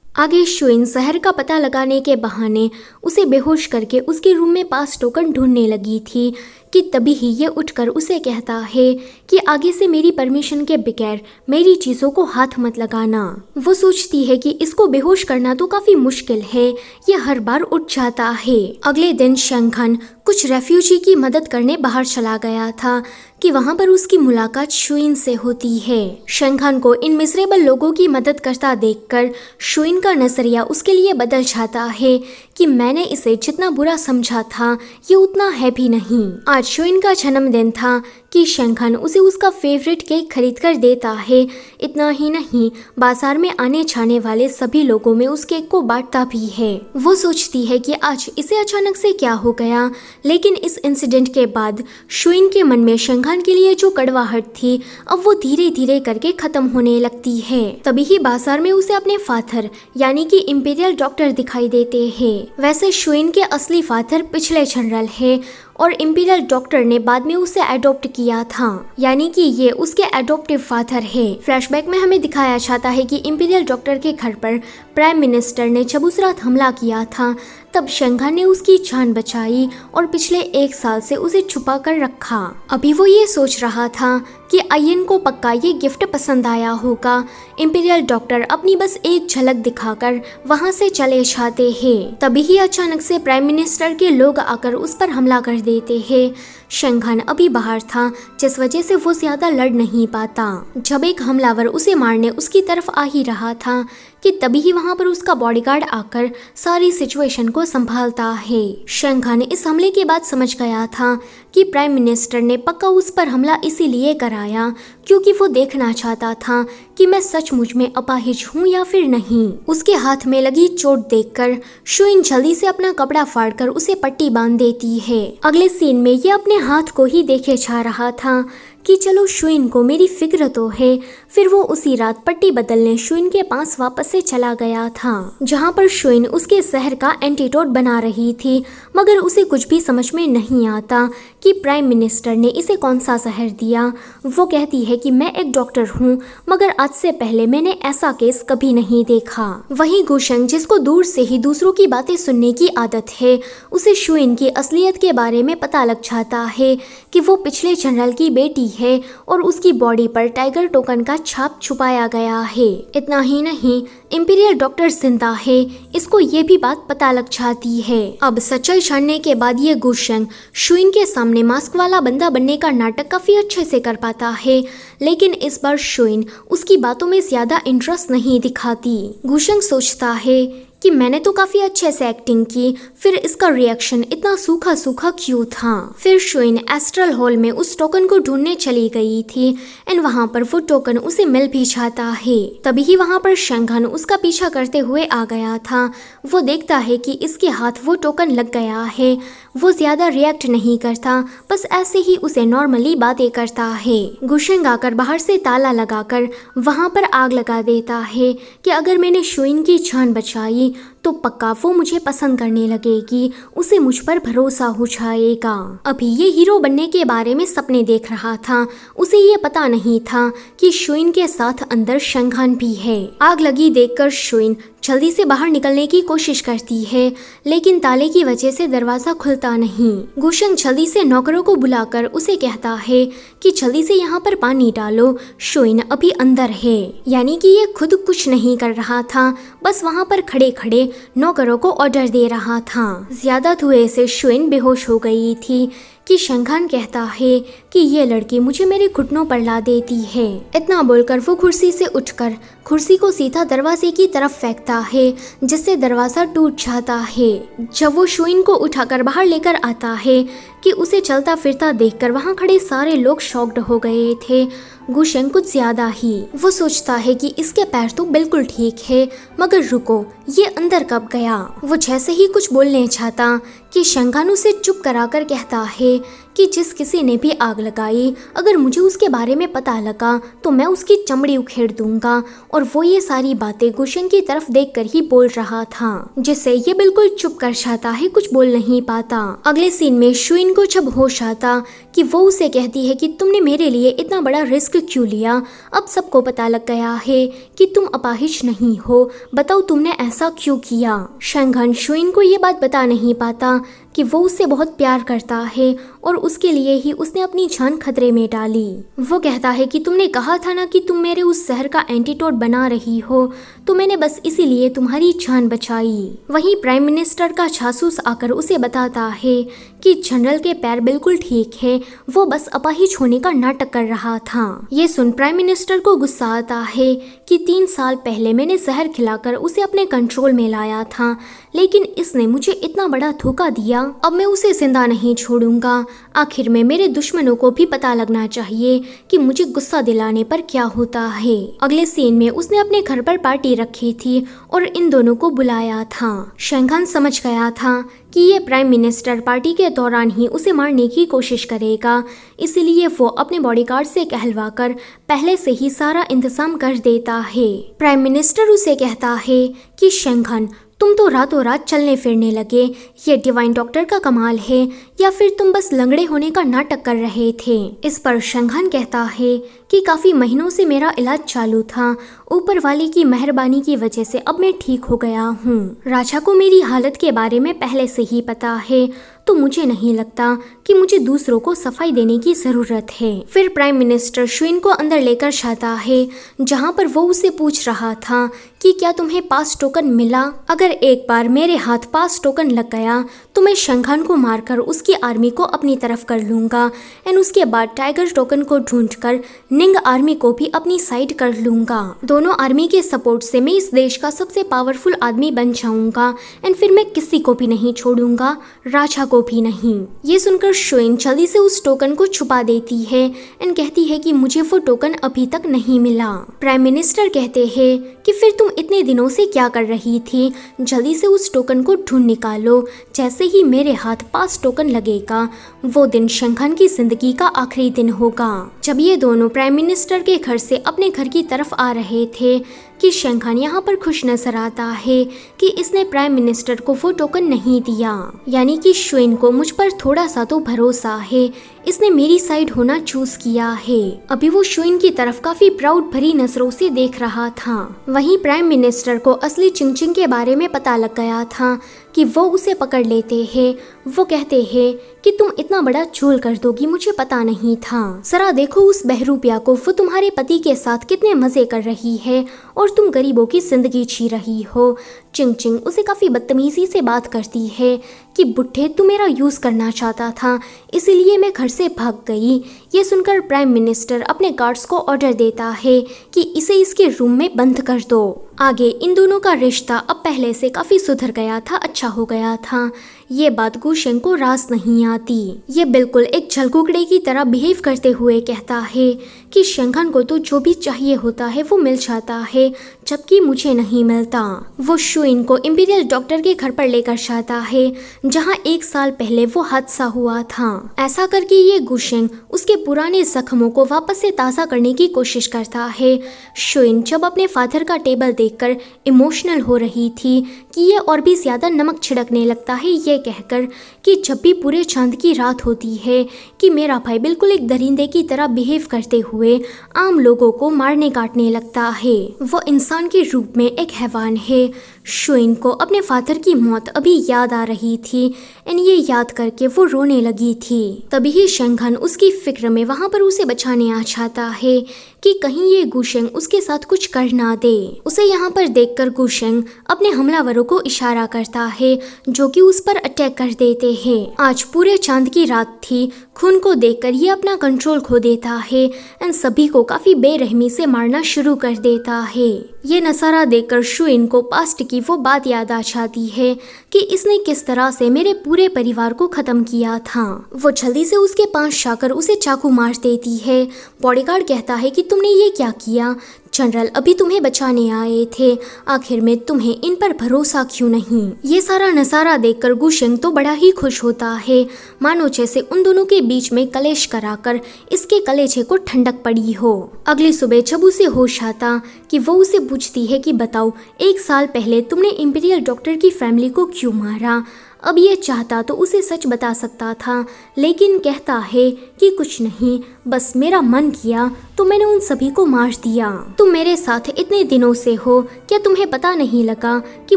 आगे शुइन शहर का पता लगाने के बहाने उसे बेहोश करके उसके रूम में पास टोकन ढूंढने लगी थी कि तभी ही ये उठकर उसे कहता है कि आगे से मेरी परमिशन के बगैर मेरी चीज़ों को हाथ मत लगाना। वो सोचती है कि इसको बेहोश करना तो काफ़ी मुश्किल है, ये हर बार उठ जाता है। अगले दिन शेंगहान कुछ रेफ्यूजी की मदद करने बाहर चला गया था कि वहाँ पर उसकी मुलाकात शुइन से होती है। शेंगहान को इन मिजरेबल लोगों की मदद करता देखकर शुइन का नजरिया उसके लिए बदल जाता है कि मैंने इसे जितना बुरा समझा था ये उतना है भी नहीं। आज शुइन का जन्मदिन था कि शेंगहान उसे उसका फेवरेट केक खरीद कर देता है। इतना ही नहीं, बाजार में आने जाने वाले सभी लोगों में उस केक को बांटता भी है। वो सोचती है कि आज इसे अचानक से क्या हो गया, लेकिन इस इंसिडेंट के बाद शुइन के मन में शेंगहान के लिए जो कड़वाहट थी, अब वो धीरे धीरे करके खत्म होने लगती है। तभी ही बाजार में उसे अपने फादर यानी कि इंपीरियल डॉक्टर दिखाई देते हैं। वैसे शुइन के असली फादर पिछले जनरल है और इंपीरियल डॉक्टर ने बाद में उसे अडॉप्ट किया था, यानी कि ये उसके अडॉप्टिव फादर है। फ्लैशबैक में हमें दिखाया जाता है कि इंपीरियल डॉक्टर के घर पर प्राइम मिनिस्टर ने जब उस रात हमला किया था, तब शेंगहान ने उसकी जान बचाई और पिछले 1 साल से उसे छुपा कर रखा। अभी वो ये सोच रहा था कि अयन को पक्का ये गिफ्ट पसंद आया होगा। इंपीरियल डॉक्टर अपनी बस एक झलक दिखाकर वहाँ से चले जाते हैं। तभी ही अचानक से प्राइम मिनिस्टर के लोग आकर उस पर हमला कर देते हैं। शेंगहान अभी बाहर था, जिस वजह से वो ज्यादा लड़ नहीं पाता। जब एक हमलावर उसे मारने उसकी तरफ आ ही रहा था कि तभी ही वहाँ पर उसका बॉडीगार्ड आकर सारी सिचुएशन को संभालता है। शेंगहान इस हमले के बाद समझ गया था कि प्राइम मिनिस्टर ने पक्का उस पर हमला इसीलिए कराया क्योंकि वो देखना चाहता था कि मैं सचमुच में अपाहिज हूँ या फिर नहीं। उसके हाथ में लगी चोट देखकर शुइन जल्दी से अपना कपड़ा फाड़कर उसे पट्टी बांध देती है। अगले सीन में ये अपने हाथ को ही देखे जा रहा था कि चलो शुइन को मेरी फिक्र तो है। फिर वो उसी रात पट्टी बदलने शुइन के पास वापस से चला गया था, जहाँ पर शुइन उसके जहर का एंटीडोट बना रही थी, मगर उसे कुछ भी समझ में नहीं आता कि प्राइम मिनिस्टर ने इसे कौन सा जहर दिया। वो कहती है कि मैं एक डॉक्टर हूँ, मगर आज से पहले मैंने ऐसा केस कभी नहीं देखा। वहीं गुशेंग, जिसको दूर से ही दूसरों की बातें सुनने की आदत है, उसे शुइन की असलियत के बारे में पता लग जाता है कि वो पिछले जनरल की बेटी है और उसकी बॉडी पर टाइगर टोकन का छाप छुपाया गया है। इतना ही नहीं, इंपीरियल डॉक्टर जिंदा है, इसको ये भी बात पता लग जाती है। अब सच्चाई जानने के बाद ये गुशेंग शुइन के सामने मास्क वाला बंदा बनने का नाटक काफी अच्छे से कर पाता है, लेकिन इस बार शुइन उसकी बातों में ज्यादा इंटरेस्ट नहीं दिखाती। गुशेंग सोचता है कि मैंने तो काफी अच्छे से एक्टिंग की, फिर इसका रिएक्शन इतना सूखा सूखा क्यों था। फिर शुइन एस्ट्रल हॉल में उस टोकन को ढूंढने चली गई थी एंड वहाँ पर वो टोकन उसे मिल भी जाता है। तभी ही वहाँ पर शेंगहान उसका पीछा करते हुए आ गया था। वो देखता है कि इसके हाथ वो टोकन लग गया है। वो ज्यादा रिएक्ट नहीं करता, बस ऐसे ही उसे नॉर्मली बातें करता है। गुशेंग आकर बाहर से ताला लगाकर वहाँ पर आग लगा देता है कि अगर मैंने शुइन की जान बचाई तो पक्का वो मुझे पसंद करने लगेगी, उसे मुझ पर भरोसा हो जाएगा। अभी ये हीरो बनने के बारे में सपने देख रहा था, उसे ये पता नहीं था कि शुइन के साथ अंदर शेंगहान भी है। आग लगी देखकर शुइन जल्दी से बाहर निकलने की कोशिश करती है, लेकिन ताले की वजह से दरवाजा खुलता नहीं। गुशेंग जल्दी से नौकरों को बुलाकर उसे कहता है कि जल्दी से यहाँ पर पानी डालो, शुइन अभी अंदर है। यानी कि ये खुद कुछ नहीं कर रहा था, बस वहाँ पर खड़े खड़े नौकरों को ऑर्डर दे रहा था। ज्यादा धुएं से शुइन बेहोश हो गई थी कि शेंगहान कहता है कि ये लड़की मुझे मेरे घुटनों पर ला देती है। इतना बोलकर वो कुर्सी से उठकर कुर्सी को सीधा दरवाजे की तरफ फेंकता है, जिससे दरवाजा टूट जाता है। जब वो शुइन को उठाकर बाहर लेकर आता है कि उसे चलता फिरता देखकर वहाँ खड़े सारे लोग शॉक्ड हो गए थे, गुशेंग कुछ ज्यादा ही। वो सोचता है कि इसके पैर तो बिल्कुल ठीक है, मगर रुको, ये अंदर कब गया। वो जैसे ही कुछ बोलने चाहता कि शेंगान उसे चुप कराकर कहता है कि जिस किसी ने भी आग लगाई, अगर मुझे उसके बारे में पता लगा तो मैं उसकी चमड़ी उखेड़ दूंगा। और वो ये सारी बातें गुशेंग की तरफ देखकर ही बोल रहा था, जिससे ये बिल्कुल चुप कर जाता है, कुछ बोल नहीं पाता। अगले सीन में शुइन को जब होश आता कि वो उसे कहती है कि तुमने मेरे लिए इतना बड़ा रिस्क क्यों लिया, अब सबको पता लग गया है कि तुम अपाहिज नहीं हो, बताओ तुमने ऐसा क्यों किया। शेंगान शुइन को ये बात बता नहीं पाता कि वो उससे बहुत प्यार करता है और उसके लिए ही उसने अपनी जान खतरे में डाली। वो कहता है कि तुमने कहा था ना कि तुम मेरे उस जहर का एंटीडोट बना रही हो, तो मैंने बस इसीलिए तुम्हारी जान बचाई। वहीं प्राइम मिनिस्टर का जासूस आकर उसे बताता है कि जनरल के पैर बिल्कुल ठीक है, वो बस अपाहिज होने का नाटक कर रहा था। ये सुन प्राइम मिनिस्टर को गुस्सा आता है कि 3 साल पहले मैंने जहर खिलाकर उसे अपने कंट्रोल में लाया था, लेकिन इसने मुझे इतना बड़ा धोखा दिया, अब मैं उसे जिंदा नहीं छोड़ूंगा। आखिर में मेरे दुश्मनों को भी पता लगना चाहिए कि मुझे गुस्सा दिलाने पर क्या होता है। अगले सीन में उसने अपने घर पर पार्टी रखी थी और इन दोनों को बुलाया था। शेंगान समझ गया था कि ये प्राइम मिनिस्टर पार्टी के दौरान ही उसे मारने की कोशिश करेगा, इसलिए वो अपने बॉडीगार्ड से कहलवाकर पहले से ही सारा इंतजाम कर देता है। प्राइम मिनिस्टर उसे कहता है कि शेंगान, तुम तो रातों रात चलने फिरने लगे, ये डिवाइन डॉक्टर का कमाल है, या फिर तुम बस लंगड़े होने का नाटक कर रहे थे। इस पर शेंगान कहता है कि काफी महीनों से मेरा इलाज चालू था, ऊपर वाले की मेहरबानी की वजह से अब मैं ठीक हो गया हूँ। राजा को मेरी हालत के बारे में पहले से ही पता है, तो मुझे नहीं लगता कि मुझे दूसरों को सफाई देने की जरूरत है। फिर प्राइम मिनिस्टर शुइन को अंदर लेकर जाता है, जहाँ पर वो उसे पूछ रहा था कि क्या तुम्हें पास टोकन मिला। अगर एक बार मेरे हाथ पास टोकन लग गया तो मैं शेंगान को मारकर उसकी आर्मी को अपनी तरफ कर लूंगा, एंड उसके बाद टाइगर टोकन को ढूंढकर निंग आर्मी को भी अपनी साइड कर लूंगा। दोनों आर्मी के सपोर्ट से मैं इस देश का सबसे पावरफुल आदमी बन जाऊंगा, एंड फिर मैं किसी को भी नहीं छोड़ूंगा, राजा को भी नहीं। ये सुनकर शुइन जल्दी से उस टोकन को छुपा देती है एंड कहती है कि मुझे वो टोकन अभी तक नहीं मिला। प्राइम मिनिस्टर कहते हैं कि फिर तुम इतने दिनों से क्या कर रही थी, जल्दी से उस टोकन को ढूंढ निकालो। जैसे ही मेरे हाथ पास टोकन लगेगा, वो दिन शेंगान की जिंदगी का आखिरी दिन होगा। जब ये दोनों प्राइम मिनिस्टर के घर से अपने घर की तरफ आ रहे थे कि शेंगान यहाँ पर खुश नजर आता है कि इसने प्राइम मिनिस्टर को वो टोकन नहीं दिया, यानी कि शुइन को मुझ पर थोड़ा सा तो भरोसा है, इसने मेरी साइड होना चूज किया है। अभी वो शुइन की तरफ काफी प्राउड भरी नजरों से देख रहा था। वहीं प्राइम मिनिस्टर को असली चिंगचिंग के बारे में पता लग गया था कि वो उसे पकड़ लेते हैं। वो कहते हैं कि तुम इतना बड़ा झोल कर दोगी, मुझे पता नहीं था। जरा देखो उस बहरूपिया को, वो तुम्हारे पति के साथ कितने मजे कर रही है और तुम गरीबों की जिंदगी जी रही हो। चिंगचिंग उसे काफी बदतमीजी से बात करती है कि बुढ़े तू मेरा यूज करना चाहता था, इसीलिए मैं घर से भाग गई। ये सुनकर प्राइम मिनिस्टर अपने गार्ड्स को ऑर्डर देता है कि इसे इसके रूम में बंद कर दो। आगे इन दोनों का रिश्ता अब पहले से काफी सुधर गया था, अच्छा हो गया था। ये बात गुशेंग को रास नहीं आती। ये बिल्कुल एक छलकुकड़े की तरह बिहेव करते हुए कहता है कि शेंगान को तो जो भी चाहिए होता है वो मिल जाता है, जबकि मुझे नहीं मिलता। वो शुइन को इंपीरियल डॉक्टर के घर पर लेकर जाता है, जहाँ 1 साल पहले वो हादसा हुआ था। ऐसा करके ये गुशेंग उसके पुराने जख्मों को वापस से ताज़ा करने की कोशिश करता है। शुइन जब अपने फादर का टेबल देखकर इमोशनल हो रही थी कि ये और भी ज्यादा नमक छिड़कने लगता है, ये कहकर कि जब भी पूरे चांद की रात होती है कि मेरा भाई बिल्कुल एक दरिंदे की तरह बिहेव करते हुए आम लोगों को मारने काटने लगता है। वो इंसान के रूप में एक हैवान है। शुइन को अपने फादर की मौत अभी याद आ रही थी एंड ये याद करके वो रोने लगी थी। तभी शेंगान उसकी फिक्र में वहाँ पर उसे बचाने आ जाता है कि कहीं ये गुशेंग उसके साथ कुछ कर ना दे। उसे यहाँ पर देखकर गुशेंग अपने हमलावरों को इशारा करता है जो कि उस पर अटैक कर देते हैं। आज पूरे चांद की रात थी। खून को देखकर ये अपना कंट्रोल खो देता है एंड सभी को काफी बेरहमी से मारना शुरू कर देता है। ये नजारा देखकर शुइन को पास्ट की वो बात याद आ जाती है कि इसने किस तरह से मेरे पूरे परिवार को खत्म किया था। वो जल्दी से उसके पास जाकर उसे चाकू मार देती है। बॉडीगार्ड कहता है कि तुमने ये क्या किया? जनरल अभी तुम्हें बचाने आए थे, आखिर में तुम्हें इन पर भरोसा क्यों नहीं? ये सारा नजारा देखकर गुशेंग तो बड़ा ही खुश होता है, मानो जैसे उन दोनों के बीच में कलेश कराकर इसके कलेजे को ठंडक पड़ी हो। अगली सुबह जब उसे होश आता कि वो उसे पूछती है कि बताओ 1 साल पहले तुमने इंपीरियल डॉक्टर की फैमिली को क्यों मारा? अब ये चाहता तो उसे सच बता सकता था, लेकिन कहता है कि कुछ नहीं, बस मेरा मन किया तो मैंने उन सभी को मार दिया। तुम मेरे साथ इतने दिनों से हो, क्या तुम्हें पता नहीं लगा कि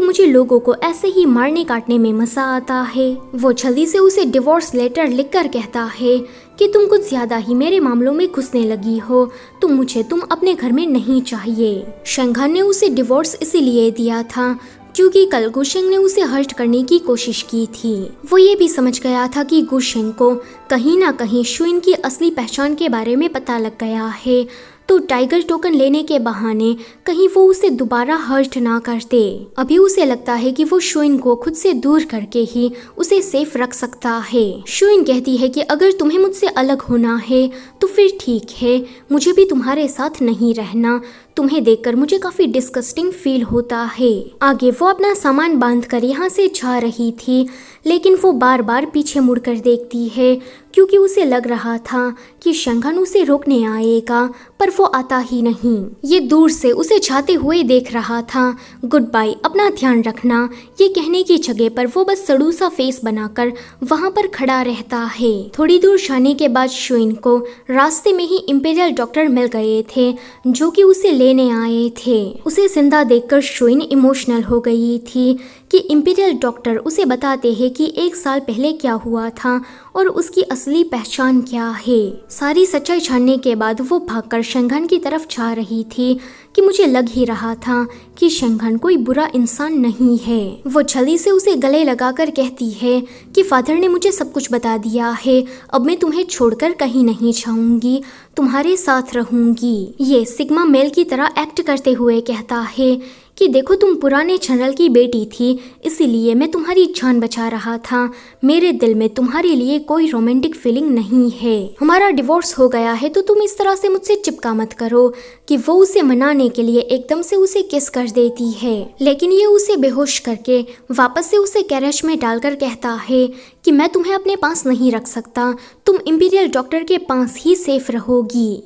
मुझे लोगों को ऐसे ही मारने काटने में मजा आता है? वो जल्दी से उसे डिवोर्स लेटर लिखकर कहता है कि तुम कुछ ज्यादा ही मेरे मामलों में घुसने लगी हो, तुम अपने घर में नहीं चाहिए। शेंघान ने उसे डिवोर्स इसीलिए दिया था क्योंकि कल गुशेंग ने उसे हर्ट करने की कोशिश की थी। वो ये भी समझ गया था कि गुशेंग को कहीं ना कहीं शुइन की असली पहचान के बारे में पता लग गया है, तो टाइगर टोकन लेने के बहाने कहीं वो उसे दोबारा हर्ट ना करते। अभी उसे लगता है कि वो शुइन को खुद से दूर करके ही उसे सेफ रख सकता है। शुइन कहती है कि अगर तुम्हें मुझसे अलग होना है तो फिर ठीक है, मुझे भी तुम्हारे साथ नहीं रहना। तुम्हें देखकर मुझे काफी डिस्गस्टिंग फील होता है। आगे वो अपना सामान बांध कर यहाँ से जा रही थी, लेकिन वो बार बार पीछे मुड़कर देखती है क्योंकि उसे लग रहा था कि शेंघान उसे रोकने आएगा, पर वो आता ही नहीं। ये दूर से उसे जाते हुए देख रहा था। गुड बाय, अपना ध्यान रखना, ये कहने की जगह पर वो बस सड़ू सा फेस बनाकर वहाँ पर खड़ा रहता है। थोड़ी दूर जाने के बाद शुइन को रास्ते में ही इंपीरियल डॉक्टर मिल गए थे जो कि उसे लेने आए थे। उसे जिंदा देखकर शुइन इमोशनल हो गई थी कि इंपीरियल डॉक्टर उसे बताते हैं कि 1 साल पहले क्या हुआ था और उसकी असली पहचान क्या है। सारी सच्चाई जानने के बाद वो भागकर शेंघान की तरफ जा रही थी कि मुझे लग ही रहा था कि शेंघान कोई बुरा इंसान नहीं है। वो जल्दी से उसे गले लगाकर कहती है कि फादर ने मुझे सब कुछ बता दिया है, अब मैं तुम्हें छोड़कर कहीं नहीं जाऊंगी, तुम्हारे साथ रहूंगी। ये सिग्मा मेल की तरह एक्ट करते हुए कहता है कि देखो तुम पुराने जनरल की बेटी थी, इसीलिए मैं तुम्हारी जान बचा रहा था। मेरे दिल में तुम्हारे लिए कोई रोमांटिक फीलिंग नहीं है। हमारा डिवोर्स हो गया है तो तुम इस तरह से मुझसे चिपका मत करो। कि वो उसे मनाने के लिए एकदम से उसे किस कर देती है, लेकिन ये उसे बेहोश करके वापस से उसे कैरेज में डालकर कहता है कि मैं तुम्हें अपने पास नहीं रख सकता, तुम इंपीरियल डॉक्टर के पास ही सेफ रहोगी।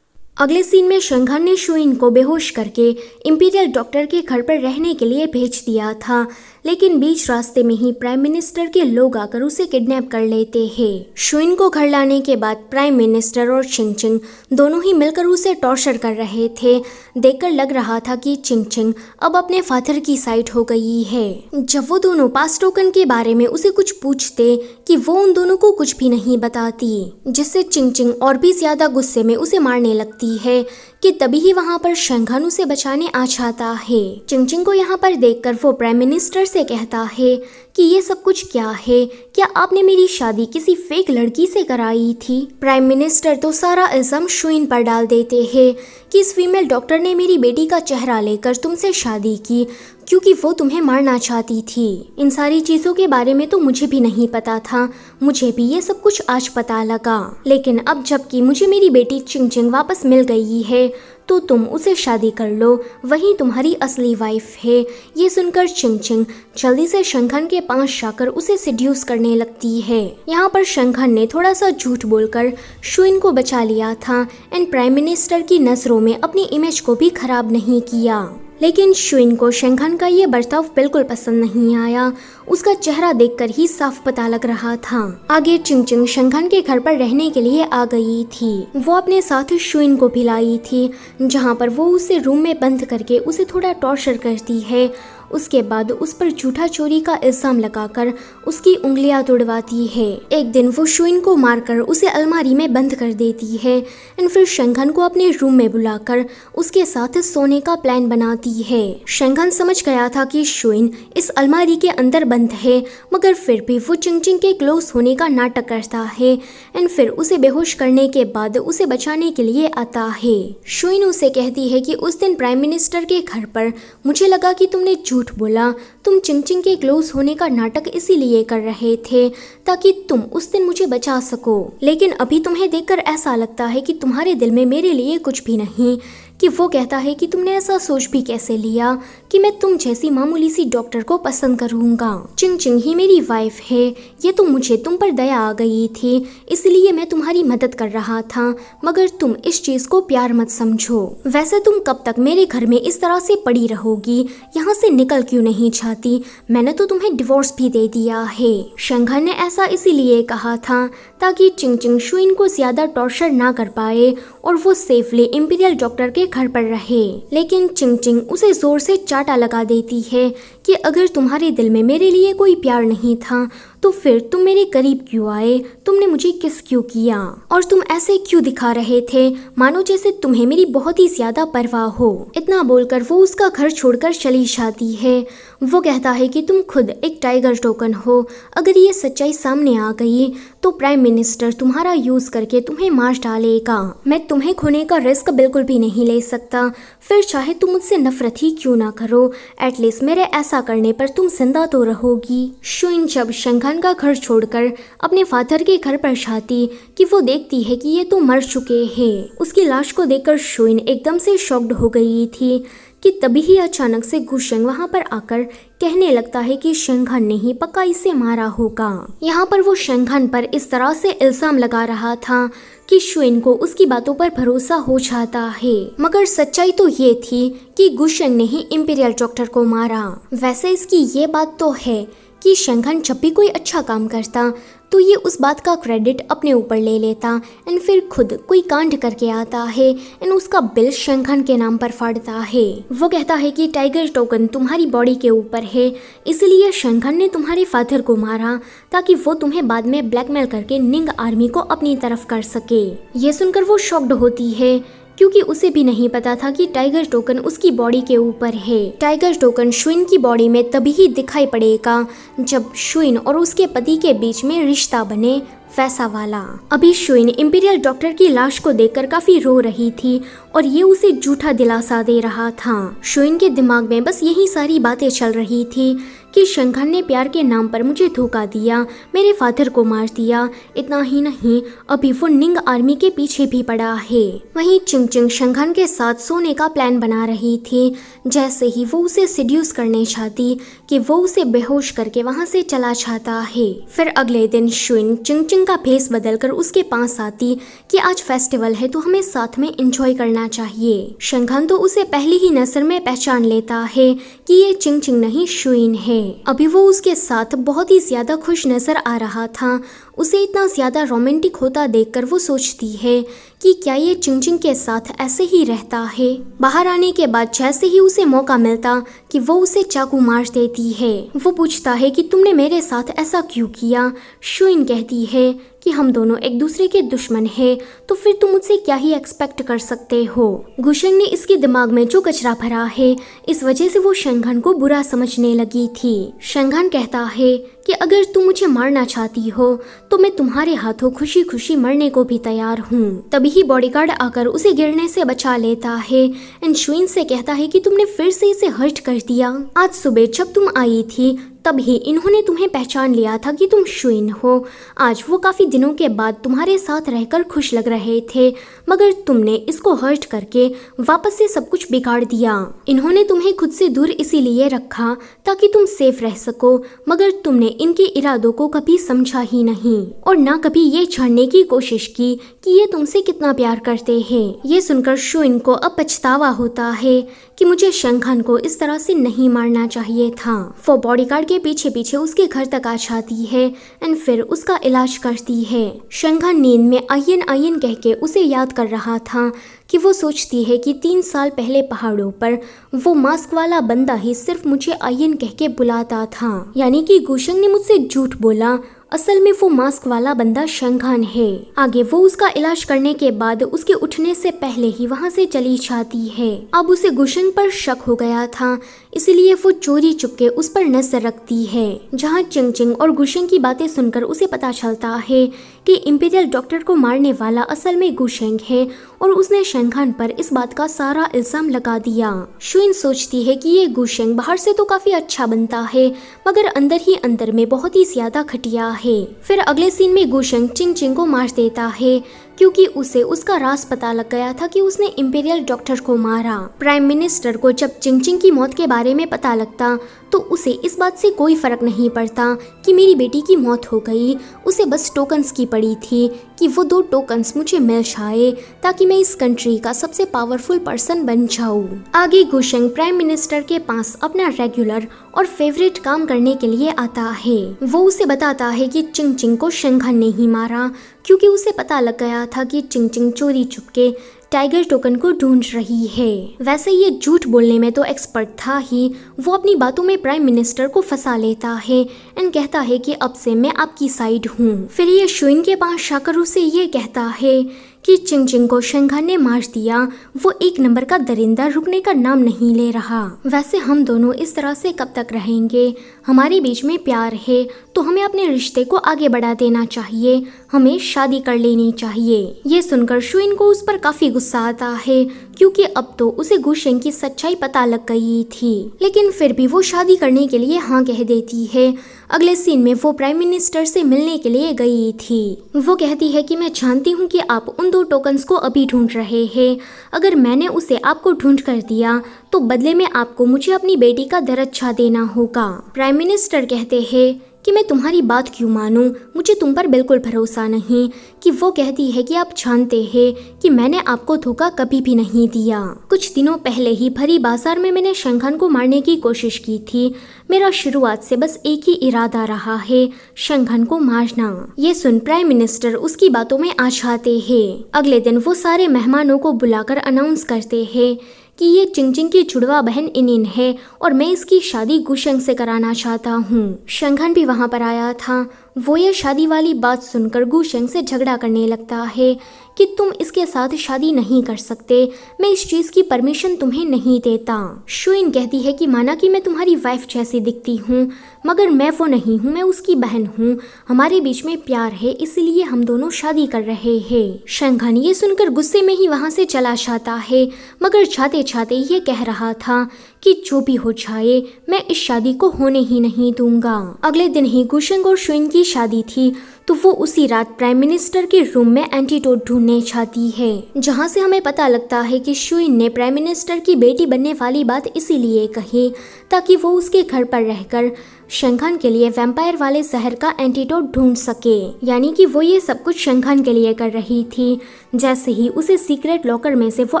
अगले सीन में शेंघान ने शुइन को बेहोश करके इंपीरियल डॉक्टर के घर पर रहने के लिए भेज दिया था, लेकिन बीच रास्ते में ही प्राइम मिनिस्टर के लोग आकर उसे किडनैप कर लेते हैं। शुइन को घर लाने के बाद प्राइम मिनिस्टर और चिंगचिंग दोनों ही मिलकर उसे टॉर्चर कर रहे थे। देखकर लग रहा था कि चिंगचिंग अब अपने फादर की साइड हो गई है। जब वो दोनों पास टोकन के बारे में उसे कुछ पूछते कि वो उन दोनों को कुछ भी नहीं बताती, जिससे चिंगचिंग और भी ज्यादा गुस्से में उसे मारने लगती है कि तभी ही वहाँ पर शेंघान उसे बचाने आ जाता है। चिंगचिंग को यहाँ पर देखकर वो प्राइम मिनिस्टर से कहता है कि ये सब कुछ क्या है, क्या आपने मेरी शादी किसी फेक लड़की से कराई थी? प्राइम मिनिस्टर तो सारा इल्जाम शुइन पर डाल देते हैं कि इस फीमेल डॉक्टर ने मेरी बेटी का चेहरा लेकर तुमसे शादी की क्योंकि वो तुम्हें मारना चाहती थी। इन सारी चीजों के बारे में तो मुझे भी नहीं पता था, मुझे भी ये सब कुछ आज पता लगा, लेकिन अब जबकि मुझे मेरी बेटी चिंगचिंग वापस मिल गई है तो तुम उसे शादी कर लो, वही तुम्हारी असली वाइफ है। ये सुनकर चिंगचिंग जल्दी से शेंघान के पास जाकर उसे सिड्यूस करने लगती है। यहाँ पर शेंघान ने थोड़ा सा झूठ बोलकर शुइन को बचा लिया था एंड प्राइम मिनिस्टर की नजरों में अपनी इमेज को भी खराब नहीं किया। लेकिन शुइन को शेंघान का ये बर्ताव बिल्कुल पसंद नहीं आया। उसका चेहरा देखकर ही साफ पता लग रहा था। आगे चिंगचिंग शेंघान के घर पर रहने के लिए आ गई थी। वो अपने साथ शुइन को भी लाई थी, जहाँ पर वो उसे रूम में बंद करके उसे थोड़ा टॉर्चर करती है। उसके बाद उस पर झूठा चोरी का इल्जाम लगाकर उसकी उंगलियां तोड़वाती है। एक दिन वो शुइन को मारकर उसे अलमारी में बंद कर देती है और फिर शेंघान को अपने रूम में बुलाकर उसके साथ सोने का प्लान बनाती है। शेंघान समझ गया था कि शुइन इस अलमारी के अंदर बंद है, मगर फिर भी वो चिंगचिंग के क्लोज होने का नाटक करता है और फिर उसे बेहोश करने के बाद उसे बचाने के लिए आता है। शुइन उसे कहती है कि उस दिन प्राइम मिनिस्टर के घर पर मुझे लगा कि तुमने झूठ बोला। तुम चिंगचिंग के क्लोज होने का नाटक इसीलिए कर रहे थे ताकि तुम उस दिन मुझे बचा सको, लेकिन अभी तुम्हें देखकर ऐसा लगता है कि तुम्हारे दिल में मेरे लिए कुछ भी नहीं। कि वो कहता है कि तुमने ऐसा सोच भी कैसे लिया कि मैं तुम जैसी मामूली सी डॉक्टर को पसंद करूंगा। चिंगचिंग ही मेरी वाइफ है। ये तो मुझे तुम पर दया आ गई थी, इसलिए मैं तुम्हारी मदद कर रहा था, मगर तुम इस चीज को प्यार मत समझो। वैसे तुम कब तक मेरे घर में इस तरह से पड़ी रहोगी? यहाँ से निकल क्यों नहीं चाहती? मैंने तो तुम्हें डिवोर्स भी दे दिया है। शेंघान ने ऐसा इसीलिए कहा था ताकि चिंगचिंग शुइन को ज्यादा टॉर्चर ना कर पाए और वो सेफली इंपीरियल डॉक्टर के घर पर रहे। लेकिन चिंगचिंग उसे जोर से चाटा लगा देती है कि अगर तुम्हारे दिल में मेरे लिए कोई प्यार नहीं था तो फिर तुम मेरे करीब क्यों आए? तुमने मुझे किस क्यों किया? और तुम ऐसे क्यों दिखा रहे थे मानो जैसे तुम्हें मेरी बहुत ही ज्यादा परवाह हो। इतना बोलकर वो उसका घर छोड़कर चली जाती है। वो कहता है कि तुम खुद एक टाइगर टोकन हो। अगर ये सच्चाई सामने आ गई तो प्राइम मिनिस्टर तुम्हारा यूज करके तुम्हें मार डालेगा। मैं तुम्हें खोने का रिस्क बिल्कुल भी नहीं ले सकता, फिर चाहे तुम मुझसे नफरत ही क्यों ना करो, एटलीस्ट मेरे ऐसा करने पर तुम जिंदा तो रहोगी। शुइन जब शेंघान का घर छोड़कर अपने फादर के घर पर जाती कि वो देखती है कि ये तो मर चुके हैं। उसकी लाश को देखकर शुइन एकदम से शॉक्ड हो गई थी कि तभी ही अचानक से गुशेंग वहां पर आकर कहने लगता है कि शेंघान ने ही पक्का इसे मारा होगा। यहाँ पर वो शेंघान पर इस तरह से इल्जाम लगा रहा था कि शुइन को उसकी बातों पर भरोसा हो जाता है, मगर सच्चाई तो ये थी कि गुशेंग ने ही इंपीरियल डॉक्टर को मारा। वैसे इसकी ये बात तो है कि शेंघान जब भी कोई अच्छा काम करता तो ये उस बात का क्रेडिट अपने ऊपर ले लेता एंड फिर खुद कोई कांड करके आता है एंड उसका बिल शेंघान के नाम पर फाड़ता है। वो कहता है कि टाइगर टोकन तुम्हारी बॉडी के ऊपर है, इसलिए शेंघान ने तुम्हारे फादर को मारा ताकि वो तुम्हें बाद में ब्लैकमेल करके निंग आर्मी को अपनी तरफ कर सके। ये सुनकर वो शॉक्ड होती है क्योंकि उसे भी नहीं पता था कि टाइगर टोकन उसकी बॉडी के ऊपर है। टाइगर टोकन शुइन की बॉडी में तभी ही दिखाई पड़ेगा जब शुइन और उसके पति के बीच में रिश्ता बने, वैसा वाला। अभी शुइन इंपीरियल डॉक्टर की लाश को देखकर काफी रो रही थी और ये उसे झूठा दिलासा दे रहा था। शुइन के दिमाग में बस यही सारी बातें चल रही थी कि शेंघान ने प्यार के नाम पर मुझे धोखा दिया, मेरे फादर को मार दिया। इतना ही नहीं, अभी वो निंग आर्मी के पीछे भी पड़ा है। वहीं चिंगचिंग शेंघान के साथ सोने का प्लान बना रही थी। जैसे ही वो उसे सिड्यूस करने चाहती कि वो उसे बेहोश करके वहां से चला जाता है। फिर अगले दिन शुइन चिंगचिंग का भेस बदलकर उसके पास आती कि आज फेस्टिवल है तो हमें साथ में एंजॉय करना चाहिए। शेंघान तो उसे पहली ही नजर में पहचान लेता है कि ये चिंगचिंग नहीं शुइन है। अभी वो उसके साथ बहुत ही ज्यादा खुश नजर आ रहा था। उसे इतना ज्यादा रोमांटिक होता देखकर वो सोचती है कि क्या ये चिंगचिंग के साथ ऐसे ही रहता है। बाहर आने के बाद जैसे ही उसे मौका मिलता कि वो उसे चाकू मार देती है। वो पूछता है कि तुमने मेरे साथ ऐसा क्यों किया? शुइन कहती है कि हम दोनों एक दूसरे के दुश्मन हैं, तो फिर तुम मुझसे क्या ही एक्सपेक्ट कर सकते हो। गुशेंग ने इसके दिमाग में जो कचरा भरा है, इस वजह से वो शेंघान को बुरा समझने लगी थी। शेंघान कहता है कि अगर तुम मुझे मारना चाहती हो तो मैं तुम्हारे हाथों खुशी खुशी मरने को भी तैयार हूँ। तभी ही बॉडीगार्ड आकर उसे गिरने से बचा लेता है एंड शुइन से कहता है कि तुमने फिर से इसे हर्ट कर दिया। आज सुबह जब तुम आई थी तभी इन्होंने तुम्हें पहचान लिया था कि तुम शुइन हो। आज वो काफ़ी दिनों के बाद तुम्हारे साथ रहकर खुश लग रहे थे, मगर तुमने इसको हर्ट करके वापस से सब कुछ बिगाड़ दिया। इन्होंने तुम्हें खुद से दूर इसीलिए रखा ताकि तुम सेफ रह सको, मगर तुमने इनके इरादों को कभी समझा ही नहीं और ना कभी ये जानने की कोशिश की कि ये तुमसे कितना प्यार करते हैं। ये सुनकर शुइन को अब पछतावा होता है कि मुझे शेंगखान को इस तरह से नहीं मारना चाहिए था। वो बॉडीगार्ड के पीछे पीछे उसके घर तक आ जाती है एंड फिर उसका इलाज करती है। शेंगखान नींद में आयन आयन कह के उसे याद कर रहा था कि वो सोचती है कि 3 साल पहले पहाड़ों पर वो मास्क वाला बंदा ही सिर्फ मुझे आयन कह के बुलाता था, यानी कि गुशेंग ने मुझसे झूठ बोला। असल में वो मास्क वाला बंदा शेंगखान है। आगे वो उसका इलाज करने के बाद उसके उठने से पहले ही वहाँ से चली जाती है। अब उसे गुशेंग पर शक हो गया था, इसलिए वो चोरी चुपके उस पर नजर रखती है। जहाँ चिंग और गुशेंग की बातें सुनकर उसे पता चलता है कि इंपीरियल डॉक्टर को मारने वाला असल में गुशेंग है और उसने शेंगखान पर इस बात का सारा इल्जाम लगा दिया। शुइन सोचती है कि ये गुशेंग बाहर से तो काफी अच्छा बनता है, मगर अंदर ही अंदर में बहुत ही ज्यादा घटिया है। फिर अगले सीन में गुशेंग चिंग को मार देता है क्योंकि उसे उसका राज पता लग गया था कि उसने इंपीरियल डॉक्टर को मारा। प्राइम मिनिस्टर को जब चिंग की मौत के बारे में पता लगता तो उसे इस बात से कोई फर्क नहीं पड़ता कि मेरी बेटी की मौत हो गई। उसे बस टोकन्स की पड़ी थी कि वो 2 टोकन्स मुझे मिल जाए ताकि मैं इस कंट्री का सबसे पावरफुल पर्सन बन जाऊं। आगे गुशेंग प्राइम मिनिस्टर के पास अपना रेगुलर और फेवरेट काम करने के लिए आता है। वो उसे बताता है कि चिंग को शेंगखान ने ही मारा क्योंकि उसे पता लग गया था कि चिंग चोरी चुपके टाइगर टोकन को ढूंढ रही है। वैसे ये झूठ बोलने में तो एक्सपर्ट था ही। वो अपनी बातों में प्राइम मिनिस्टर को फंसा लेता है एंड कहता है कि अब से मैं आपकी साइड हूँ। फिर ये शुइन के पास जाकर उसे ये कहता है कि चिंग को शेंगखान ने मार दिया। वो 1 नंबर का दरिंदा रुकने का नाम नहीं ले रहा। वैसे हम दोनों इस तरह से कब तक रहेंगे? हमारे बीच में प्यार है तो हमें अपने रिश्ते को आगे बढ़ा देना चाहिए, हमें शादी कर लेनी चाहिए। ये सुनकर शुइन को उस पर काफी गुस्सा आता है क्योंकि अब तो उसे गुशेंग की सच्चाई पता लग गई थी, लेकिन फिर भी वो शादी करने के लिए हाँ कह देती है। अगले सीन में वो प्राइम मिनिस्टर से मिलने के लिए गई थी। वो कहती है कि मैं जानती हूँ कि आप उन 2 टोकन्स को अभी ढूंढ रहे हैं। अगर मैंने उसे आपको ढूंढ कर दिया तो बदले में आपको मुझे अपनी बेटी का दरज्जा देना होगा। प्राइम मिनिस्टर कहते हैं कि मैं तुम्हारी बात क्यों मानूं? मुझे तुम पर बिल्कुल भरोसा नहीं। कि वो कहती है कि आप जानते हैं कि मैंने आपको धोखा कभी भी नहीं दिया। कुछ दिनों पहले ही भरी बाजार में मैंने शेंगखान को मारने की कोशिश की थी। मेरा शुरुआत से बस एक ही इरादा रहा है, शेंगखान को मारना। ये सुन प्राइम मिनिस्टर उसकी बातों में आ जाते हैं। अगले दिन वो सारे मेहमानों को बुलाकर अनाउंस करते हैं कि ये चिंग की जुड़वा बहन इनिन है और मैं इसकी शादी गुशेंग से कराना चाहता हूँ। शेंगखान भी वहाँ पर आया था। वो ये शादी वाली बात सुनकर गुशेंग से झगड़ा करने लगता है कि तुम इसके साथ शादी नहीं कर सकते, मैं इस चीज की परमिशन तुम्हें नहीं देता। शुइन कहती है कि माना कि मैं तुम्हारी वाइफ जैसी दिखती हूँ, मगर मैं वो नहीं हूँ, मैं उसकी बहन हूँ। हमारे बीच में प्यार है, इसलिए हम दोनों शादी कर रहे हैं। शेंगखान ये सुनकर गुस्से में ही वहाँ से चला जाता है, मगर जाते जाते ये कह रहा था कि जो भी हो जाए मैं इस शादी को होने ही नहीं दूंगा। अगले दिन ही गुशेंग और शुइन की शादी थी, तो वो उसी रात प्राइम मिनिस्टर के रूम में एंटीडोट ढूंढने जाती है, जहां से हमें पता लगता है कि शुइन ने प्राइम मिनिस्टर की बेटी बनने वाली बात इसीलिए कही ताकि वो उसके घर पर रहकर शेंगखान के लिए वैम्पायर वाले शहर का एंटीडोट ढूंढ सके। यानी कि वो ये सब कुछ शेंगखान के लिए कर रही थी। जैसे ही उसे सीक्रेट लॉकर में से वो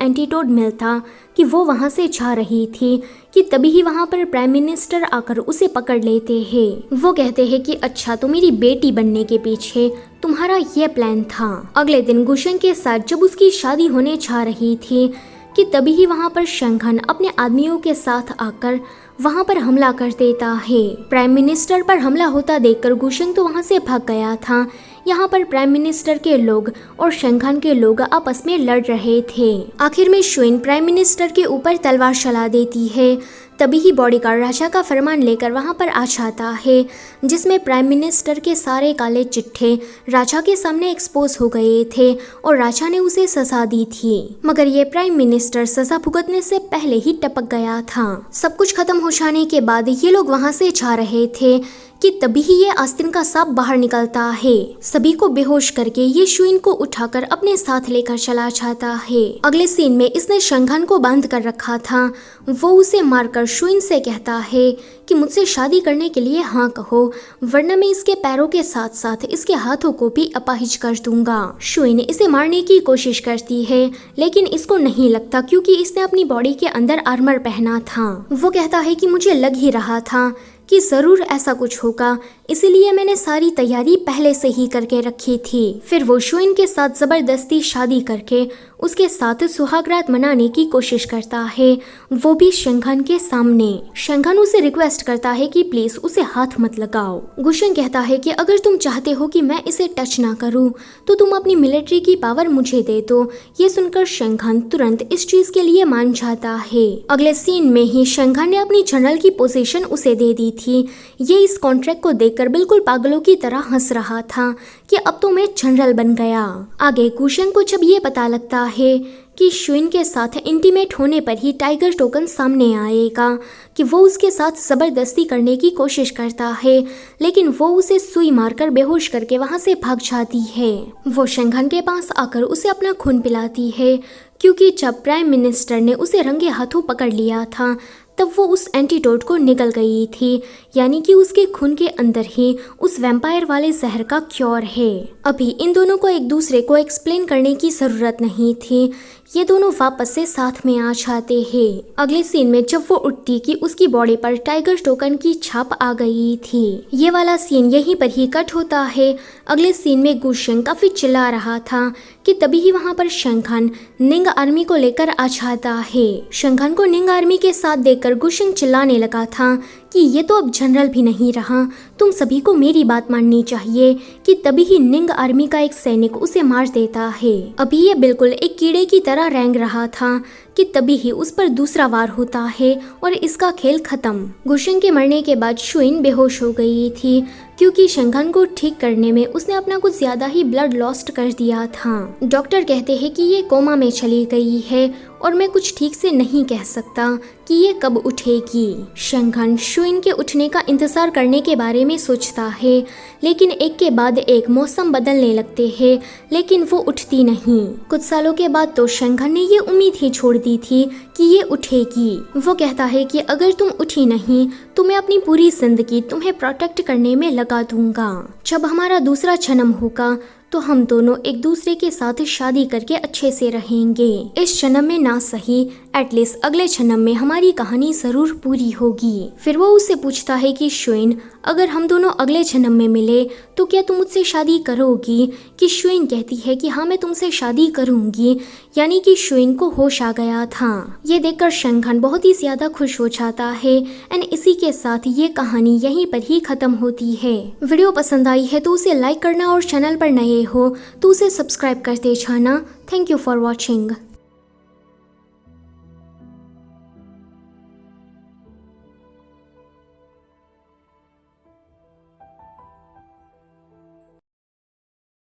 एंटीडोट मिलता कि वो वहाँ से जा रही थी कि तभी ही वहाँ पर प्राइम मिनिस्टर आकर उसे पकड़ लेते हैं। वो कहते हैं कि अच्छा, तो मेरी बेटी बनने के पीछे तुम्हारा ये प्लान था। अगले दिन गुशेंग के साथ जब उसकी शादी होने जा रही थी कि तभी ही वहाँ पर शेंगखान अपने आदमियों के साथ आकर वहाँ पर हमला कर देता है। प्राइम मिनिस्टर पर हमला होता देखकर गुशेंग तो वहाँ से भाग गया था, यहाँ पर प्राइम मिनिस्टर के लोग और शेंखान के लोग आपस में लड़ रहे थे। आखिर में शुइन प्राइम मिनिस्टर के ऊपर तलवार चला देती है। तभी ही बॉडीगार्ड राजा का फरमान लेकर वहां पर आ जाता है, जिसमें प्राइम मिनिस्टर के सारे काले चिट्ठे राजा के सामने एक्सपोज हो गए थे और राजा ने उसे सजा दी थी। मगर ये प्राइम मिनिस्टर सजा भुगतने से पहले ही टपक गया था। सब कुछ खत्म हो जाने के बाद ये लोग वहां से जा रहे थे कि तभी ही ये आस्तीन का सांप बाहर निकलता है। सभी को बेहोश करके ये शुइन को उठाकर अपने साथ लेकर चला जाता है। अगले सीन में इसने शेंखान को बांध कर रखा था। वो उसे मारकर शुइन से कहता है कि मुझसे शादी करने के लिए हाँ कहो, वरना मैं इसके पैरों के साथ साथ इसके हाथों को भी अपाहिज कर दूंगा। शुइन इसे मारने की कोशिश करती है, लेकिन इसको नहीं लगता क्योंकि इसने अपनी बॉडी के अंदर आर्मर पहना था। वो कहता है कि मुझे लग ही रहा था कि जरूर ऐसा कुछ होगा, इसीलिए मैंने सारी तैयारी पहले से ही करके रखी थी। फिर वो शुइन के साथ जबरदस्ती शादी करके उसके साथ सुहागरात मनाने की कोशिश करता है, वो भी शेंखान के सामने। शेंखान उसे रिक्वेस्ट करता है कि प्लीज उसे हाथ मत लगाओ। गुशेंग कहता है कि अगर तुम चाहते हो कि मैं इसे टच ना करूं, तो तुम अपनी मिलिट्री की पावर मुझे दे दो। ये सुनकर शेंखान तुरंत इस चीज के लिए मान जाता है। अगले सीन में ही शेंखान ने अपनी जनरल की पोजीशन उसे दे दी थी। ये इस कॉन्ट्रैक्ट को देखकर बिल्कुल पागलों की तरह हंस रहा था कि अब तो मैं जनरल बन गया। आगे गुशेंग को जब ये पता लगता है कि शुइन के साथ इंटीमेट होने पर ही टाइगर टोकन सामने आएगा कि वो उसके साथ जबरदस्ती करने की कोशिश करता है, लेकिन वो उसे सुई मारकर बेहोश करके वहां से भाग जाती है। वो शेंखान के पास आकर उसे अपना खून पिलाती है, क्योंकि जब प्राइम मिनिस्टर ने उसे रंगे हाथों पकड़ लिया था तब वो उस एंटीडोट को निकल गई थी, यानी कि उसके खून के अंदर ही उस वैम्पायर वाले जहर का क्योर है। अभी इन दोनों को एक दूसरे को एक्सप्लेन करने की जरूरत नहीं थी, ये दोनों वापस से साथ में आ जाते हैं। अगले सीन में जब वो उठती कि उसकी बॉडी पर टाइगर टोकन की छाप आ गई थी। ये वाला सीन यहीं पर ही कट होता है। अगले सीन में गुशेंग काफी चिल्ला रहा था कि तभी ही वहां पर शेंखान निंग आर्मी को लेकर आ जाता है। शेंखान को निंग आर्मी के साथ देखकर गुशेंग चिल्लाने लगा था कि ये तो अब जनरल भी नहीं रहा, तुम सभी को मेरी बात माननी चाहिए। कि तभी ही निंग आर्मी का एक सैनिक उसे मार देता है। अभी ये बिल्कुल एक कीड़े की तरह रेंग रहा था कि तभी ही उस पर दूसरा वार होता है और इसका खेल खत्म। गुशेंग के मरने के बाद शुइन बेहोश हो गई थी, क्योंकि शेंखान को ठीक करने में उसने अपना कुछ ज्यादा ही ब्लड लॉस्ट कर दिया था। डॉक्टर कहते हैं कि ये कोमा में चली गई है और मैं कुछ ठीक से नहीं कह सकता कि ये कब उठेगी। शेंखान शुइन के उठने का इंतजार करने के बारे में सोचता है, लेकिन एक के बाद एक मौसम बदलने लगते हैं, लेकिन वो उठती नहीं। कुछ सालों के बाद तो शेंखान ने ये उम्मीद ही छोड़ दी थी कि ये उठेगी। वो कहता है कि अगर तुम उठी नहीं तो मैं अपनी पूरी जिंदगी तुम्हें प्रोटेक्ट करने में लगा दूंगा। जब हमारा दूसरा जन्म होगा तो हम दोनों एक दूसरे के साथ शादी करके अच्छे से रहेंगे। इस जन्म में ना सही, एटलीस्ट अगले जन्म में हमारी कहानी जरूर पूरी होगी। फिर वो उससे पूछता है कि शुइन, अगर हम दोनों अगले जन्म में मिले तो क्या तुम मुझसे शादी करोगी? कि शुइन कहती है कि हाँ मैं तुमसे शादी करूंगी, यानी कि शुइन को होश आ गया था। ये देखकर शेंखान बहुत ही ज्यादा खुश हो जाता है एंड इसी के साथ ये कहानी यहीं पर ही खत्म होती है। वीडियो पसंद आई है तो उसे लाइक करना और चैनल पर नए हो तो उसे सब्सक्राइब करते जाना। Thank you for watching.